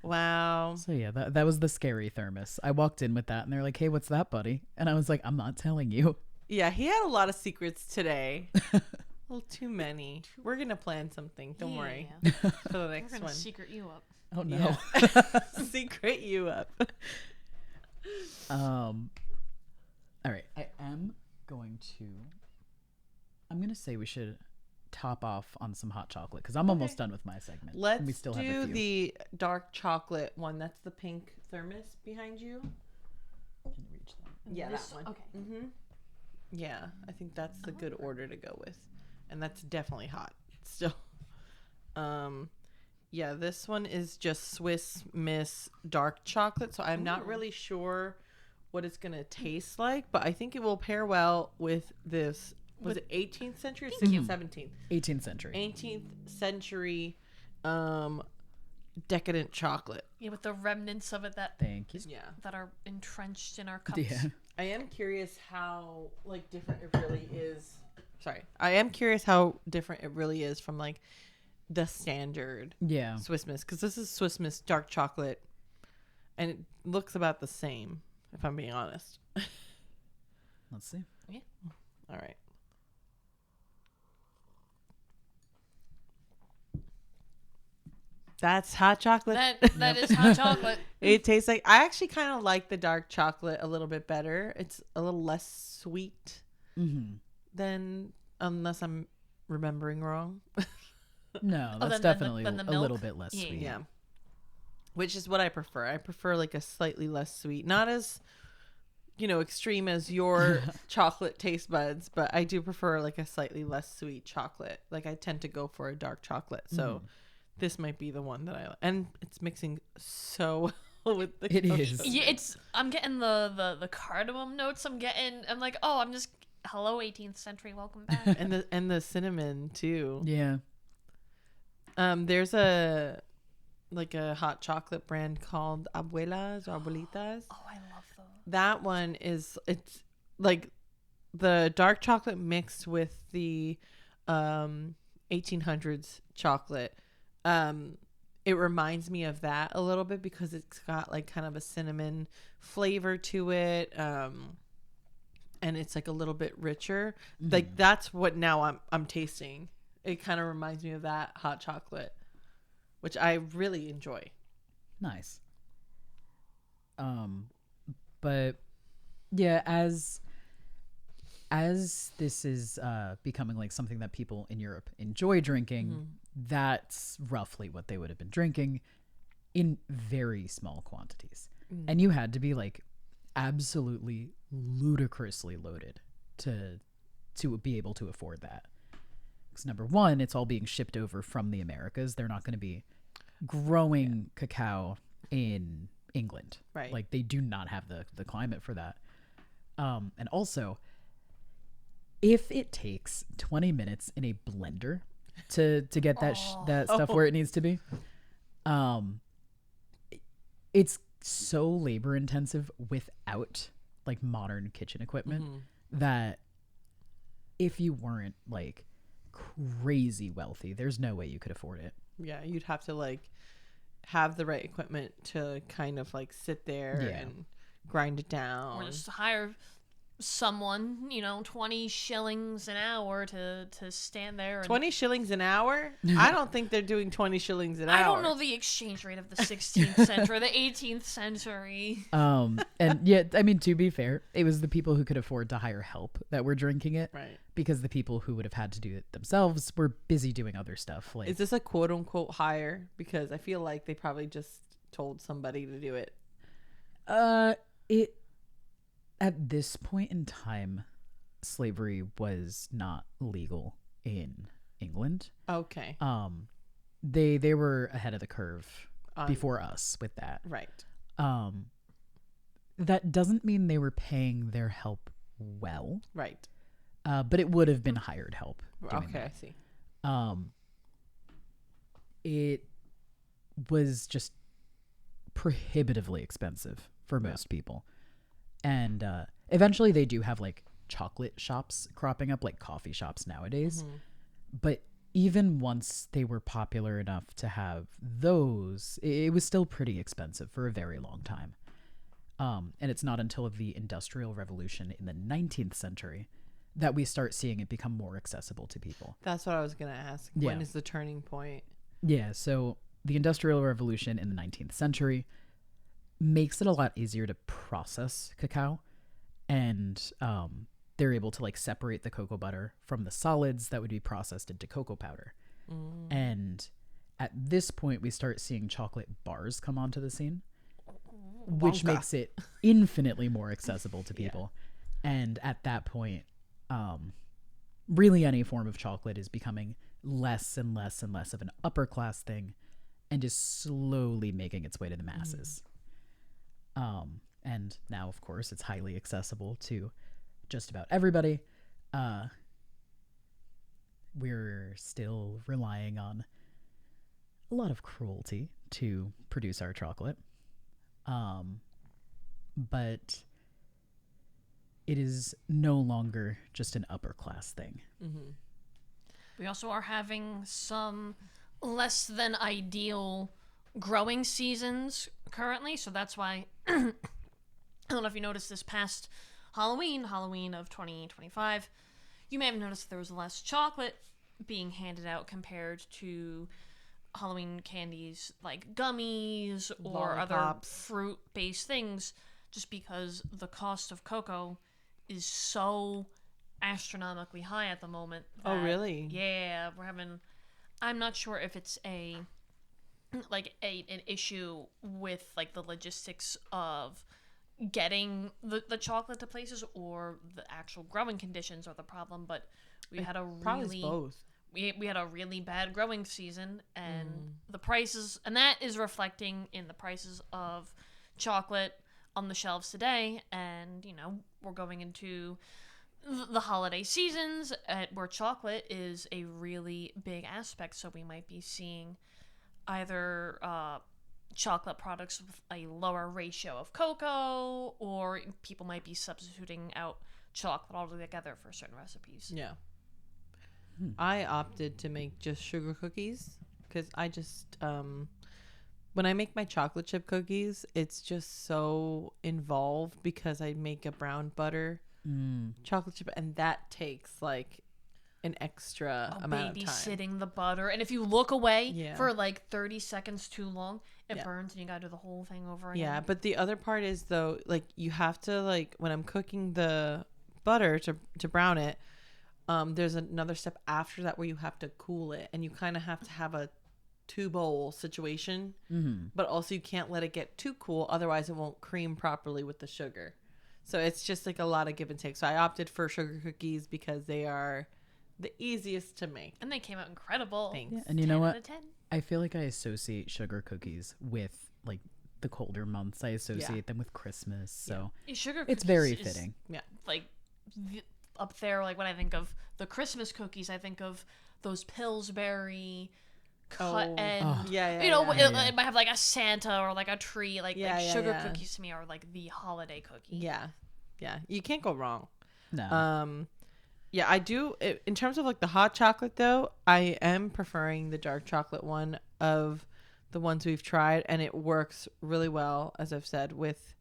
Wow. So yeah, that was the scary thermos. I walked in with that, and they're like, "Hey, what's that, buddy?" And I was like, "I'm not telling you." Yeah, he had a lot of secrets today. A little too many. We're gonna plan something. Don't worry Yeah. for the We're next gonna one. secret you up. Oh no. Secret you up. All right, I'm gonna say we should top off on some hot chocolate because I'm almost done with my segment. Let's and we still have a do few. the dark chocolate one. That's the pink thermos behind you. Can you reach that? Yeah, This- that one. Okay. Mm-hmm. Yeah, I think that's the good order to go with, and that's definitely hot still. Yeah, this one is just Swiss Miss dark chocolate, so I'm not really sure what it's gonna taste like, but I think it will pair well with this. Was it 18th century or 16th, 17th? 18th century. 18th century, decadent chocolate. Yeah, with the remnants of it that Thank you. Yeah. are entrenched in our cups. Yeah. I am curious how like different it really is. Sorry. I am curious how different it really is from like the standard Yeah. Swiss Miss, because this is Swiss Miss dark chocolate and it looks about the same, if I'm being honest. Let's see. All right. That's hot chocolate. That is hot chocolate. It tastes like, I actually kind of like the dark chocolate a little bit better. It's a little less sweet Mm-hmm. than, unless I'm remembering wrong. No, that's than definitely the a little milk? bit less Yeah. sweet. Yeah. Which is what I prefer. I prefer like a slightly less sweet, not as, extreme as your chocolate taste buds, but I do prefer like a slightly less sweet chocolate. Like I tend to go for a dark chocolate. So this might be the one that I like. And it's mixing so well with the It cocoa. is. Yeah, I'm getting the cardamom notes. I'm like, oh, I'm just hello 18th century, welcome back. And the cinnamon too. Yeah. There's a hot chocolate brand called Abuelas or Abuelitas. Oh, I love those. That one it's like the dark chocolate mixed with the 1800s chocolate. It reminds me of that a little bit because it's got like kind of a cinnamon flavor to it. And it's like a little bit richer. Like that's what now I'm tasting. It kind of reminds me of that hot chocolate, which I really enjoy. Nice. But yeah, as this is becoming like something that people in Europe enjoy drinking, that's roughly what they would have been drinking in very small quantities. And you had to be like absolutely ludicrously loaded to be able to afford that. Because number one, it's all being shipped over from the Americas. They're not going to be growing cacao in England. Right. Like they do not have the climate for that. And also, if it takes 20 minutes in a blender to get that that stuff where it needs to be, it's so labor intensive without like modern kitchen equipment that if you weren't like crazy wealthy, there's no way you could afford it. Yeah, you'd have to like have the right equipment to kind of like sit there and grind it down. Or just hire someone, 20 shillings an hour to stand there. 20 shillings an hour? I don't think they're doing 20 shillings an hour. I don't know the exchange rate of the 16th century, the 18th century. And yeah, I mean, to be fair, it was the people who could afford to hire help that were drinking it. Right. Because the people who would have had to do it themselves were busy doing other stuff. Like, is this a quote unquote hire? Because I feel like they probably just told somebody to do it. It at this point in time, slavery was not legal in England. Okay. They were ahead of the curve before us with that. Right. That doesn't mean they were paying their help well. Right. But it would have been hired help. Okay, that. I see. It was just prohibitively expensive for most people. And eventually they do have like chocolate shops cropping up, like coffee shops nowadays. But even once they were popular enough to have those, it was still pretty expensive for a very long time. And it's not until the Industrial Revolution in the 19th century that we start seeing it become more accessible to people. That's what I was going to ask. Yeah. When is the turning point? Yeah, so the Industrial Revolution in the 19th century makes it a lot easier to process cacao, and they're able to like separate the cocoa butter from the solids that would be processed into cocoa powder. And at this point we start seeing chocolate bars come onto the scene, which makes it infinitely more accessible to people. And at that point, really any form of chocolate is becoming less and less and less of an upper class thing and is slowly making its way to the masses. And now, of course, it's highly accessible to just about everybody. We're still relying on a lot of cruelty to produce our chocolate. But it is no longer just an upper class thing. We also are having some less than ideal growing seasons currently, so that's why I don't know if you noticed this past Halloween of 2025, you may have noticed there was less chocolate being handed out compared to Halloween candies like gummies or other Lollipops. fruit-based things, just because the cost of cocoa is so astronomically high at the moment. Oh, really? Yeah, I'm not sure if it's an issue with like the logistics of getting the chocolate to places, or the actual growing conditions are the problem, but we had a Probably both. we had a really bad growing season, and the prices, and that is reflecting in the prices of chocolate on the shelves today. And we're going into the holiday seasons where chocolate is a really big aspect, so we might be seeing either chocolate products with a lower ratio of cocoa, or people might be substituting out chocolate altogether for certain recipes. Yeah. I opted to make just sugar cookies because I just when I make my chocolate chip cookies, it's just so involved because I make a brown butter chocolate chip, and that takes like an extra amount of time. Babysitting the butter, and if you look away Yeah. for like 30 seconds too long, it burns, and you gotta do the whole thing over again. Yeah, but the other part is though, like you have to like when I'm cooking the butter to brown it, there's another step after that where you have to cool it, and you kind of have to have a 2-bowl situation, but also you can't let it get too cool, otherwise it won't cream properly with the sugar. So it's just like a lot of give and take. So I opted for sugar cookies because they are the easiest to make. And they came out incredible. Thanks. Yeah, and you know 10 what? out of 10. I feel like I associate sugar cookies with like the colder months. I associate them with Christmas. So Sugar it's cookies very is, fitting. Yeah. like up there. Like when I think of the Christmas cookies, I think of those Pillsbury cut end. Yeah, You know, yeah. it might have like a Santa or like a tree. Like sugar cookies to me are like the holiday cookie. Yeah. You can't go wrong. No. Yeah, I do. In terms of like the hot chocolate, though, I am preferring the dark chocolate one of the ones we've tried, and it works really well, as I've said, with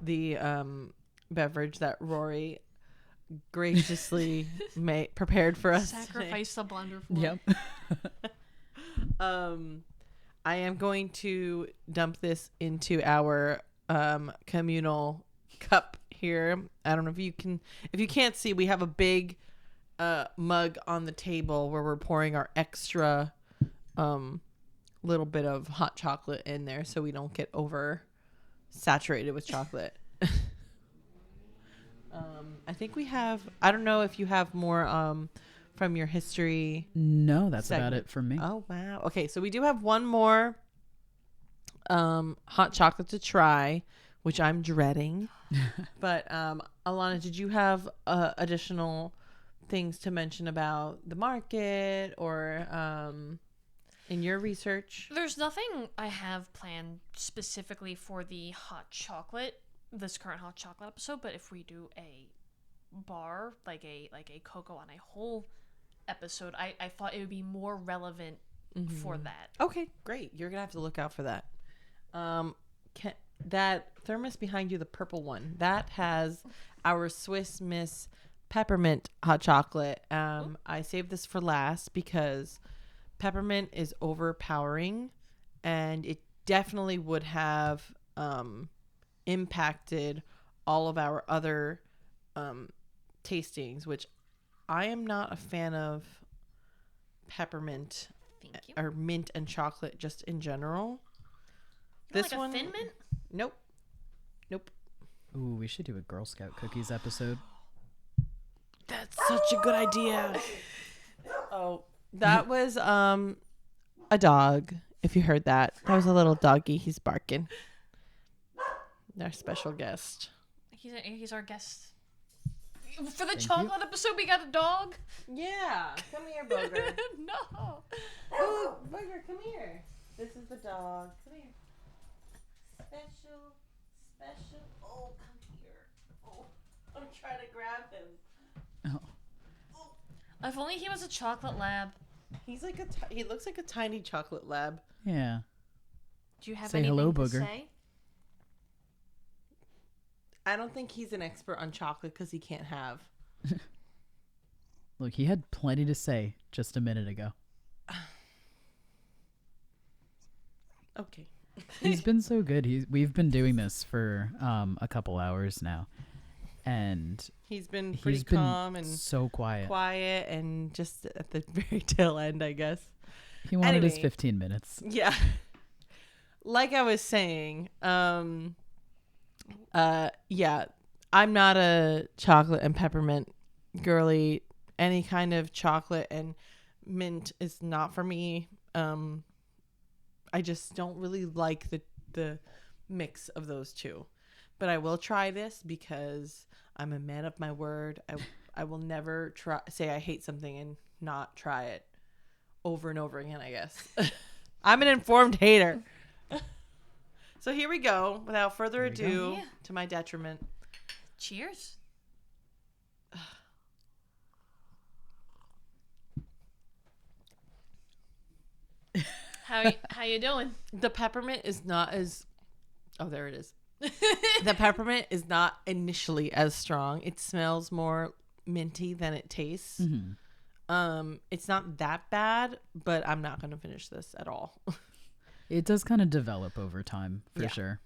the beverage that Rory graciously prepared for us. Sacrifice the blender for. Yep. I am going to dump this into our communal cup here. I don't know if you can't see, we have a big mug on the table where we're pouring our extra little bit of hot chocolate in there so we don't get over saturated with chocolate. I think we have, I don't know if you have more from your history. No, that's segment. about it for me. Oh, wow. Okay, so we do have one more hot chocolate to try, which I'm dreading. But Alana, did you have additional things to mention about the market or in your research? There's nothing I have planned specifically for the hot chocolate, this current hot chocolate episode, but if we do a bar, like a cocoa on a whole episode, I thought it would be more relevant for that. Okay, great. You're going to have to look out for that. That thermos behind you, the purple one, that has our Swiss Miss peppermint hot chocolate. I saved this for last because peppermint is overpowering, and it definitely would have impacted all of our other tastings, which I am not a fan of peppermint or mint and chocolate just in general. This like one, a Thin Mint? Nope. Ooh, we should do a Girl Scout cookies episode. That's such a good idea. Oh, that was a dog. If you heard that, that was a little doggy. He's barking. Our special guest. He's our guest. For the chocolate episode, we got a dog? Yeah. Come here, Booger. No. Ooh, Booger, come here. This is the dog. Come here. Special. Oh, come here. Oh, I'm trying to grab him. Oh. If only he was a chocolate lab. He's like he looks like a tiny chocolate lab. Yeah. Do you have Say anything hello, to Booger. say? I don't think he's an expert on chocolate because he can't have. Look, he had plenty to say just a minute ago. Okay. He's been so good. We've been doing this for a couple hours now, and He's been pretty calm and so quiet. and just at the very tail end, I guess. He wanted his Anyway. 15 minutes. Yeah. Like I was saying, yeah, I'm not a chocolate and peppermint girly. Any kind of chocolate and mint is not for me. I just don't really like the mix of those two. But I will try this because I'm a man of my word. I will never say I hate something and not try it over and over again, I guess. I'm an informed hater. So here we go. Without further ado, Yeah. to my detriment. Cheers. How you doing? The peppermint is not as... Oh, there it is. The peppermint is not initially as strong. It smells more minty than it tastes. Mm-hmm. It's not that bad, but I'm not going to finish this at all. It does kind of develop over time, for Yeah. sure.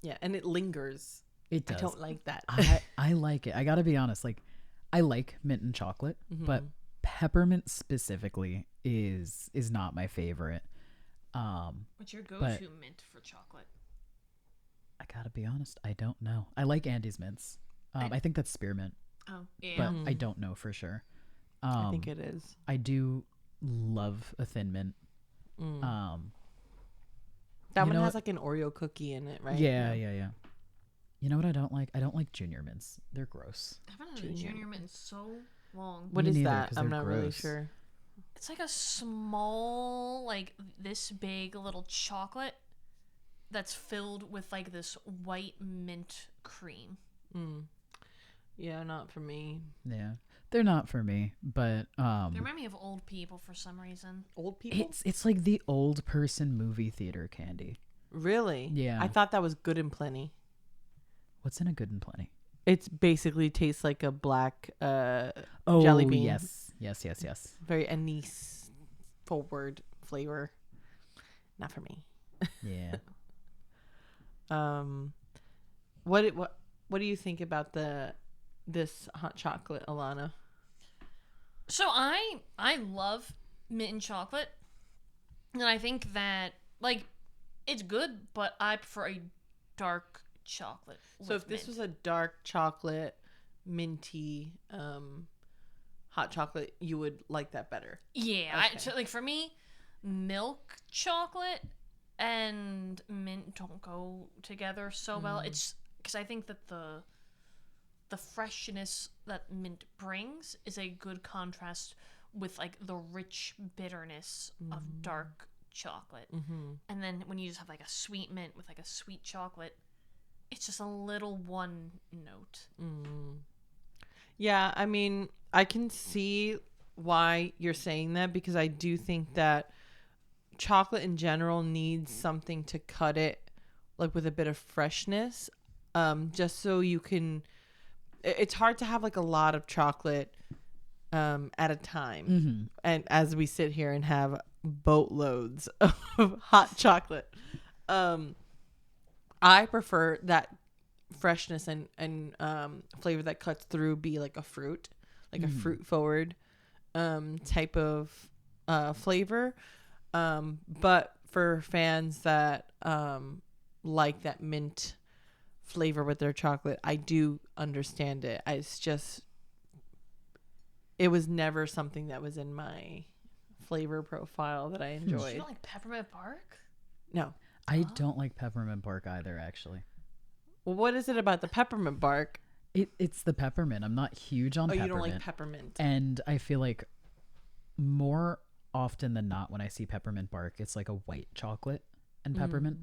Yeah, and it lingers. It does. I don't like that. I like it. I gotta be honest. Like, I like mint and chocolate, but peppermint specifically is not my favorite. What's your But- go-to mint for chocolate? I gotta be honest. I don't know. I like Andy's mints. I think that's spearmint, Oh, yeah. but I don't know for sure. I think it is. I do love a thin mint. That you one know has what? like an Oreo cookie in it, right? Yeah. You know what I don't like? I don't like junior mints. They're gross. I haven't had a junior mint in so long. What Me is neither, that? 'cause I'm they're not really gross. sure. It's like a small, like this big little chocolate that's filled with like this white mint cream. Yeah, not for me. Yeah. They're not for me, but They remind me of old people for some reason. Old people? it's like the old person movie theater candy. Really? Yeah. I thought that was Good and Plenty. What's in a Good and Plenty? It's basically tastes like a black Oh, jelly bean. Yes. Very anise forward flavor. Not for me. Yeah. What do you think about this hot chocolate, Alana? So I love mint and chocolate, and I think that like it's good, but I prefer a dark chocolate. So if this was a dark chocolate, minty, hot chocolate, you would like that better. yeah, Okay. so like for me, milk chocolate and mint don't go together so well. It's because I think that the freshness that mint brings is a good contrast with like the rich bitterness of dark chocolate. And then when you just have like a sweet mint with like a sweet chocolate, it's just a little one note. Yeah, I mean, I can see why you're saying that because I do think that chocolate in general needs something to cut it, like with a bit of freshness, just so you can. It's hard to have like a lot of chocolate at a time, and as we sit here and have boatloads of hot chocolate, I prefer that freshness and flavor that cuts through be like a fruit, like a fruit forward type of flavor. But for fans that like that mint flavor with their chocolate, I do understand it. It's just, it was never something that was in my flavor profile that I enjoyed. You don't like peppermint bark? No. I don't like peppermint bark either, actually. Well, what is it about the peppermint bark? It's the peppermint. I'm not huge on peppermint. You don't like peppermint. And I feel like more often than not when I see peppermint bark, it's like a white chocolate and peppermint.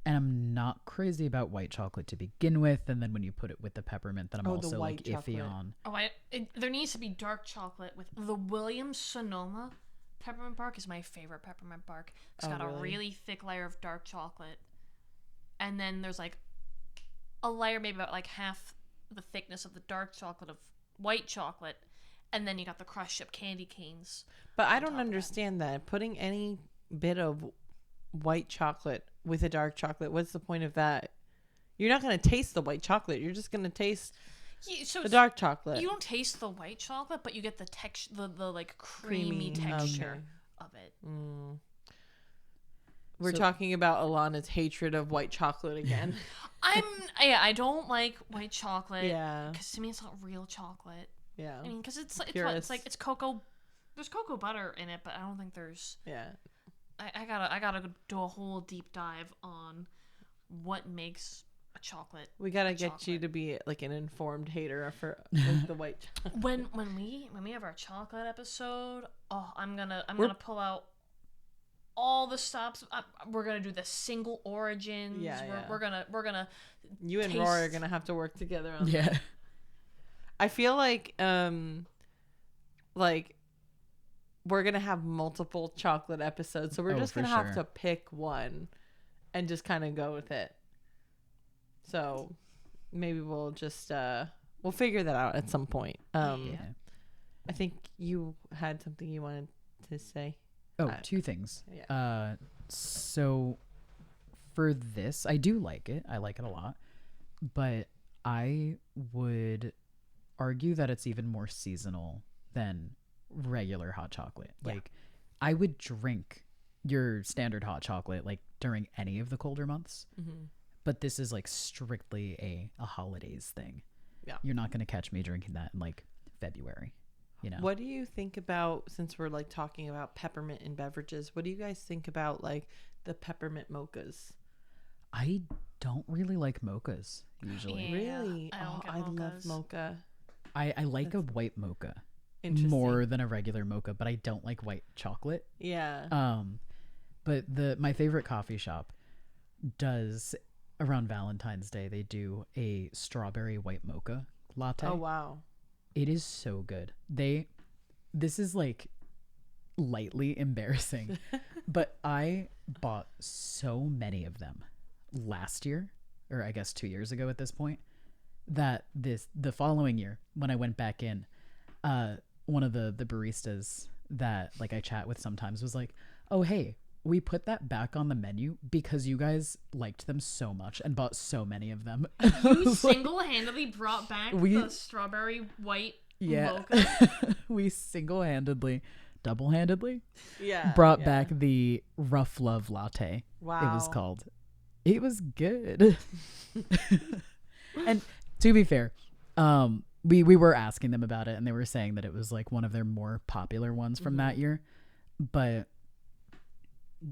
And I'm not crazy about white chocolate to begin with. And then when you put it with the peppermint, then I'm also like iffy on. There needs to be dark chocolate with the Williams Sonoma peppermint bark is my favorite peppermint bark. It's got a really thick layer of dark chocolate. And then there's like a layer maybe about like half the thickness of the dark chocolate of white chocolate. And then you got the crushed up candy canes. But I don't understand that. Putting any bit of white chocolate with a dark chocolate, what's the point of that? You're not going to taste the white chocolate. You're just going to taste the dark chocolate. You don't taste the white chocolate, but you get the texture, the like creamy texture of it. We're talking about Alana's hatred of white chocolate again. I don't like white chocolate. Yeah. Because to me, it's not real chocolate. Yeah. I mean, because it's cocoa. There's cocoa butter in it, but I don't think there's. Yeah. I gotta do a whole deep dive on what makes a chocolate. We gotta get you to be like an informed hater for like, the white chocolate. When we have our chocolate episode, I'm gonna pull out all the stops. We're gonna do the single origins. We're gonna. You and Rory are gonna have to work together on that. Yeah. I feel like we're gonna have multiple chocolate episodes, so we're just gonna have to pick one and just kind of go with it. So maybe we'll just we'll figure that out at some point. I think you had something you wanted to say. Two things. Yeah. So for this, I do like it. I like it a lot, but I would argue that it's even more seasonal than regular hot chocolate. Like I would drink your standard hot chocolate like during any of the colder months, but this is like strictly a holidays thing. You're not going to catch me drinking that in like February, you know. What do you think about, since we're like talking about peppermint in beverages, what do you guys think about like the peppermint mochas? I don't really like mochas usually. Yeah, Really? I don't get I love mochas. mocha. I like a white mocha Interesting. more than a regular mocha, but I don't like white chocolate. Yeah. But my favorite coffee shop does around Valentine's Day. They do a strawberry white mocha latte. Oh wow. It is so good. This is like lightly embarrassing, but I bought so many of them last year, or I guess 2 years ago at this point, that the following year when I went back in, one of the baristas that like I chat with sometimes was like, "Oh hey, we put that back on the menu because you guys liked them so much and bought so many of them." You single-handedly brought back the strawberry white mocha? We single-handedly, double-handedly Yeah. brought back the Rough Love Latte. Wow. It was called. It was good. And to be fair, we were asking them about it and they were saying that it was like one of their more popular ones from that year. But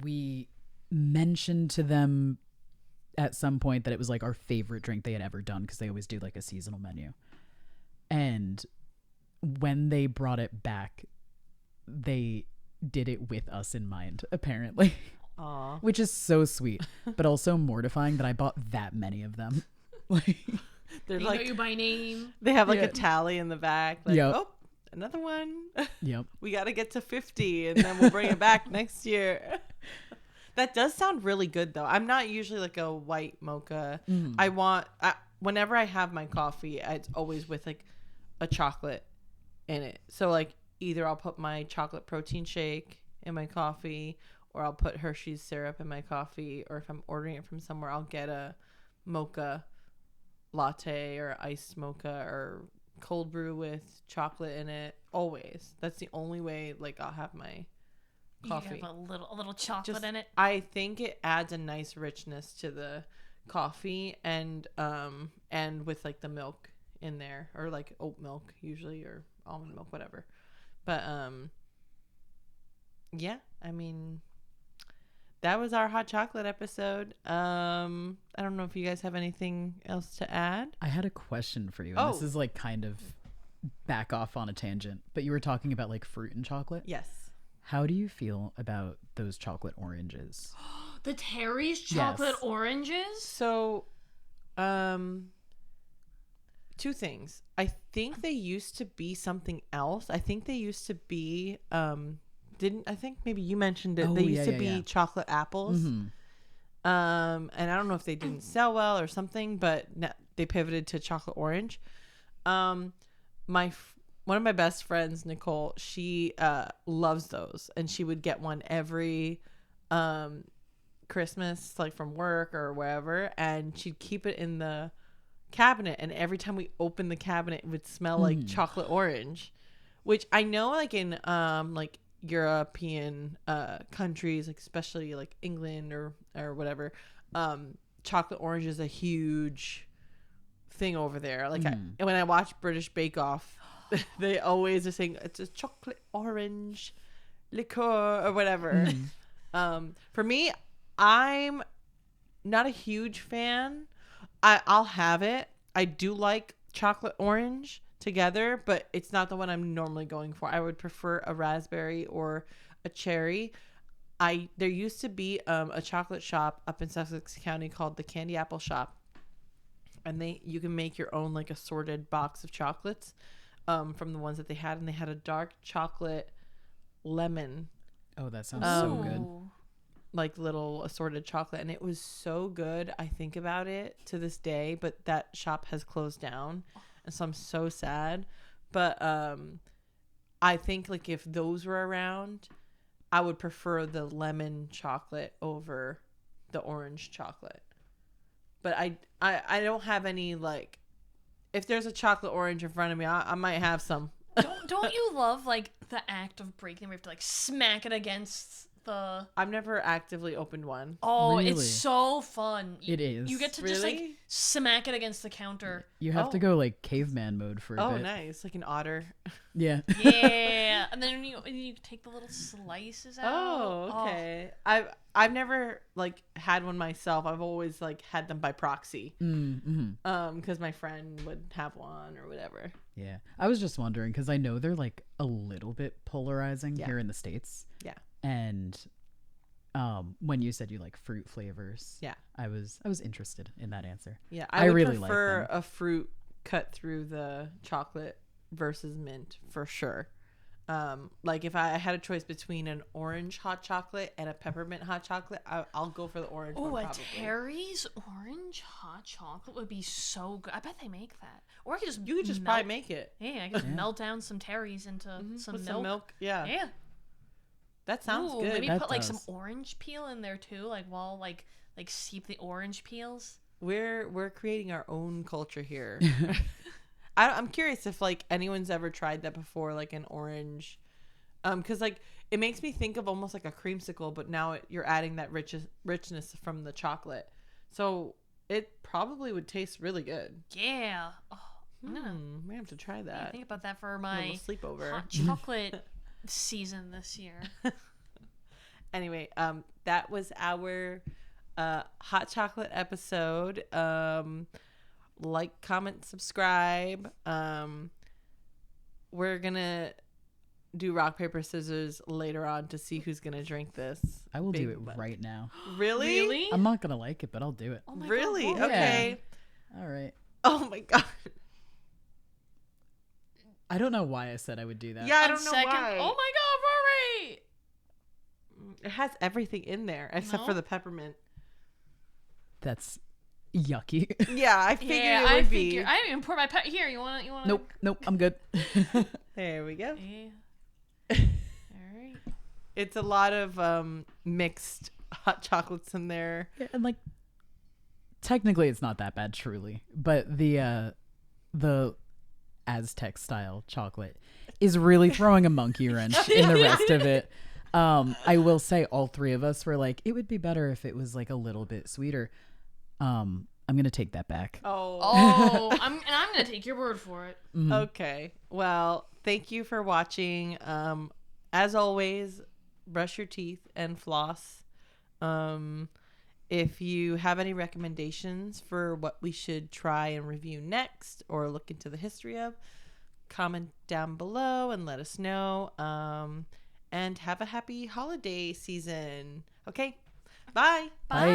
we mentioned to them at some point that it was like our favorite drink they had ever done because they always do like a seasonal menu. And when they brought it back, they did it with us in mind, apparently. Aw. Which is so sweet, but also mortifying that I bought that many of them. Like, They're They like know you by name. they have like Yeah. a tally in the back. Like, Yep. oh, another one. yep. We got to get to 50 and then we'll bring it back next year. That does sound really good though. I'm not usually like a white mocha. Whenever I have my coffee, it's always with like a chocolate in it. So like either I'll put my chocolate protein shake in my coffee or I'll put Hershey's syrup in my coffee, or if I'm ordering it from somewhere, I'll get a mocha latte or iced mocha or cold brew with chocolate in it. Always. That's the only way like I'll have my coffee. You have a little chocolate in it. I think it adds a nice richness to the coffee and with like the milk in there, or like oat milk usually, or almond milk, whatever. But yeah, I mean, that was our hot chocolate episode. I don't know if you guys have anything else to add. I had a question for you. And this Oh. is like kind of back off on a tangent, but you were talking about like fruit and chocolate. Yes. How do you feel about those chocolate oranges? The Terry's chocolate Yes. oranges? So, two things. I think they used to be something else. I think they used to be I think maybe you mentioned it. Oh, They used yeah, to yeah, be yeah. Mm-hmm. chocolate apples. And I don't know if they didn't sell well or something, but they pivoted to chocolate orange. One of my best friends, Nicole, she loves those, and she would get one every Christmas, like from work or wherever, and she'd keep it in the cabinet, and every time we opened the cabinet, it would smell like chocolate orange, which I know like in like European countries, like especially like England or whatever, chocolate orange is a huge thing over there. Like and when I watch British Bake Off, they always are saying it's a chocolate orange liqueur or whatever. For me, I'm not a huge fan. I'll have it. I do like chocolate orange together, but it's not the one I'm normally going for. I would prefer a raspberry or a cherry. There used to be a chocolate shop up in Sussex County called the Candy Apple Shop, and you can make your own like assorted box of chocolates from the ones that they had, and they had a dark chocolate lemon, Oh, that sounds so good. Ooh. like little assorted chocolate, and it was so good. I think about it to this day, but that shop has closed down, and so I'm so sad. But I think like if those were around, I would prefer the lemon chocolate over the orange chocolate. But I don't have any like, if there's a chocolate orange in front of me, I might have some. Don't you love like the act of breaking? We have to like smack it against I've never actively opened one. Oh, Really? it's so fun. It is. You get to just like Really? smack it against the counter. You have to Oh. go like caveman mode for a Oh, bit. nice. Like an otter. Yeah. Yeah, and then you take the little slices out. Oh, okay. I've never like had one myself. I've always like had them by proxy. Mm-hmm. Because my friend would have one or whatever. Yeah. I was just wondering because I know they're like a little bit polarizing Yeah. here in the States. Yeah. And when you said you like fruit flavors, Yeah. I was interested in that answer. Yeah, I would really like prefer them. a fruit cut through the chocolate versus mint for sure. Like if I had a choice between an orange hot chocolate and a peppermint hot chocolate, I'll go for the orange Oh, one a probably. Terry's orange hot chocolate would be so good. I bet they make that. Or I could just You could just melt, probably make it. Yeah, I could just melt down some Terry's into some with milk. some milk. Yeah, Yeah. that sounds Ooh, good. maybe That put like some does. orange peel in there too, like while like steep the orange peels. We're creating our own culture here. I'm curious if like anyone's ever tried that before, like an orange, because like it makes me think of almost like a creamsicle, but now you're adding that richness from the chocolate, so it probably would taste really good. Yeah. Oh, I'm gonna We have to try that. think about that for A my little sleepover. hot chocolate season this year. Anyway, that was our hot chocolate episode. Like, comment, subscribe. We're gonna do rock paper scissors later on to see who's gonna drink this. I will do Big it mug. right now. Really? Really? I'm not gonna like it, but I'll do it. Oh my Really? God, what? Okay. All right. Oh my god. I don't know why I said I would do that. Yeah, I On don't know second- why. Oh my God, Rory! It has everything in there except No? for the peppermint. That's yucky. Yeah, I figured Yeah, it I would figure. be. I didn't even pour my pet here. You want? Nope, I'm good. There we go. Yeah. All right. It's a lot of mixed hot chocolates in there. Yeah, and like technically it's not that bad truly, but the Aztec style chocolate is really throwing a monkey wrench in the rest of it. I will say all three of us were like, it would be better if it was like a little bit sweeter. I'm gonna take that back. Oh. Oh, I'm gonna take your word for it. Okay. Well, thank you for watching. As always, brush your teeth and floss. If you have any recommendations for what we should try and review next or look into the history of, comment down below and let us know. And have a happy holiday season. Okay. Bye. Bye.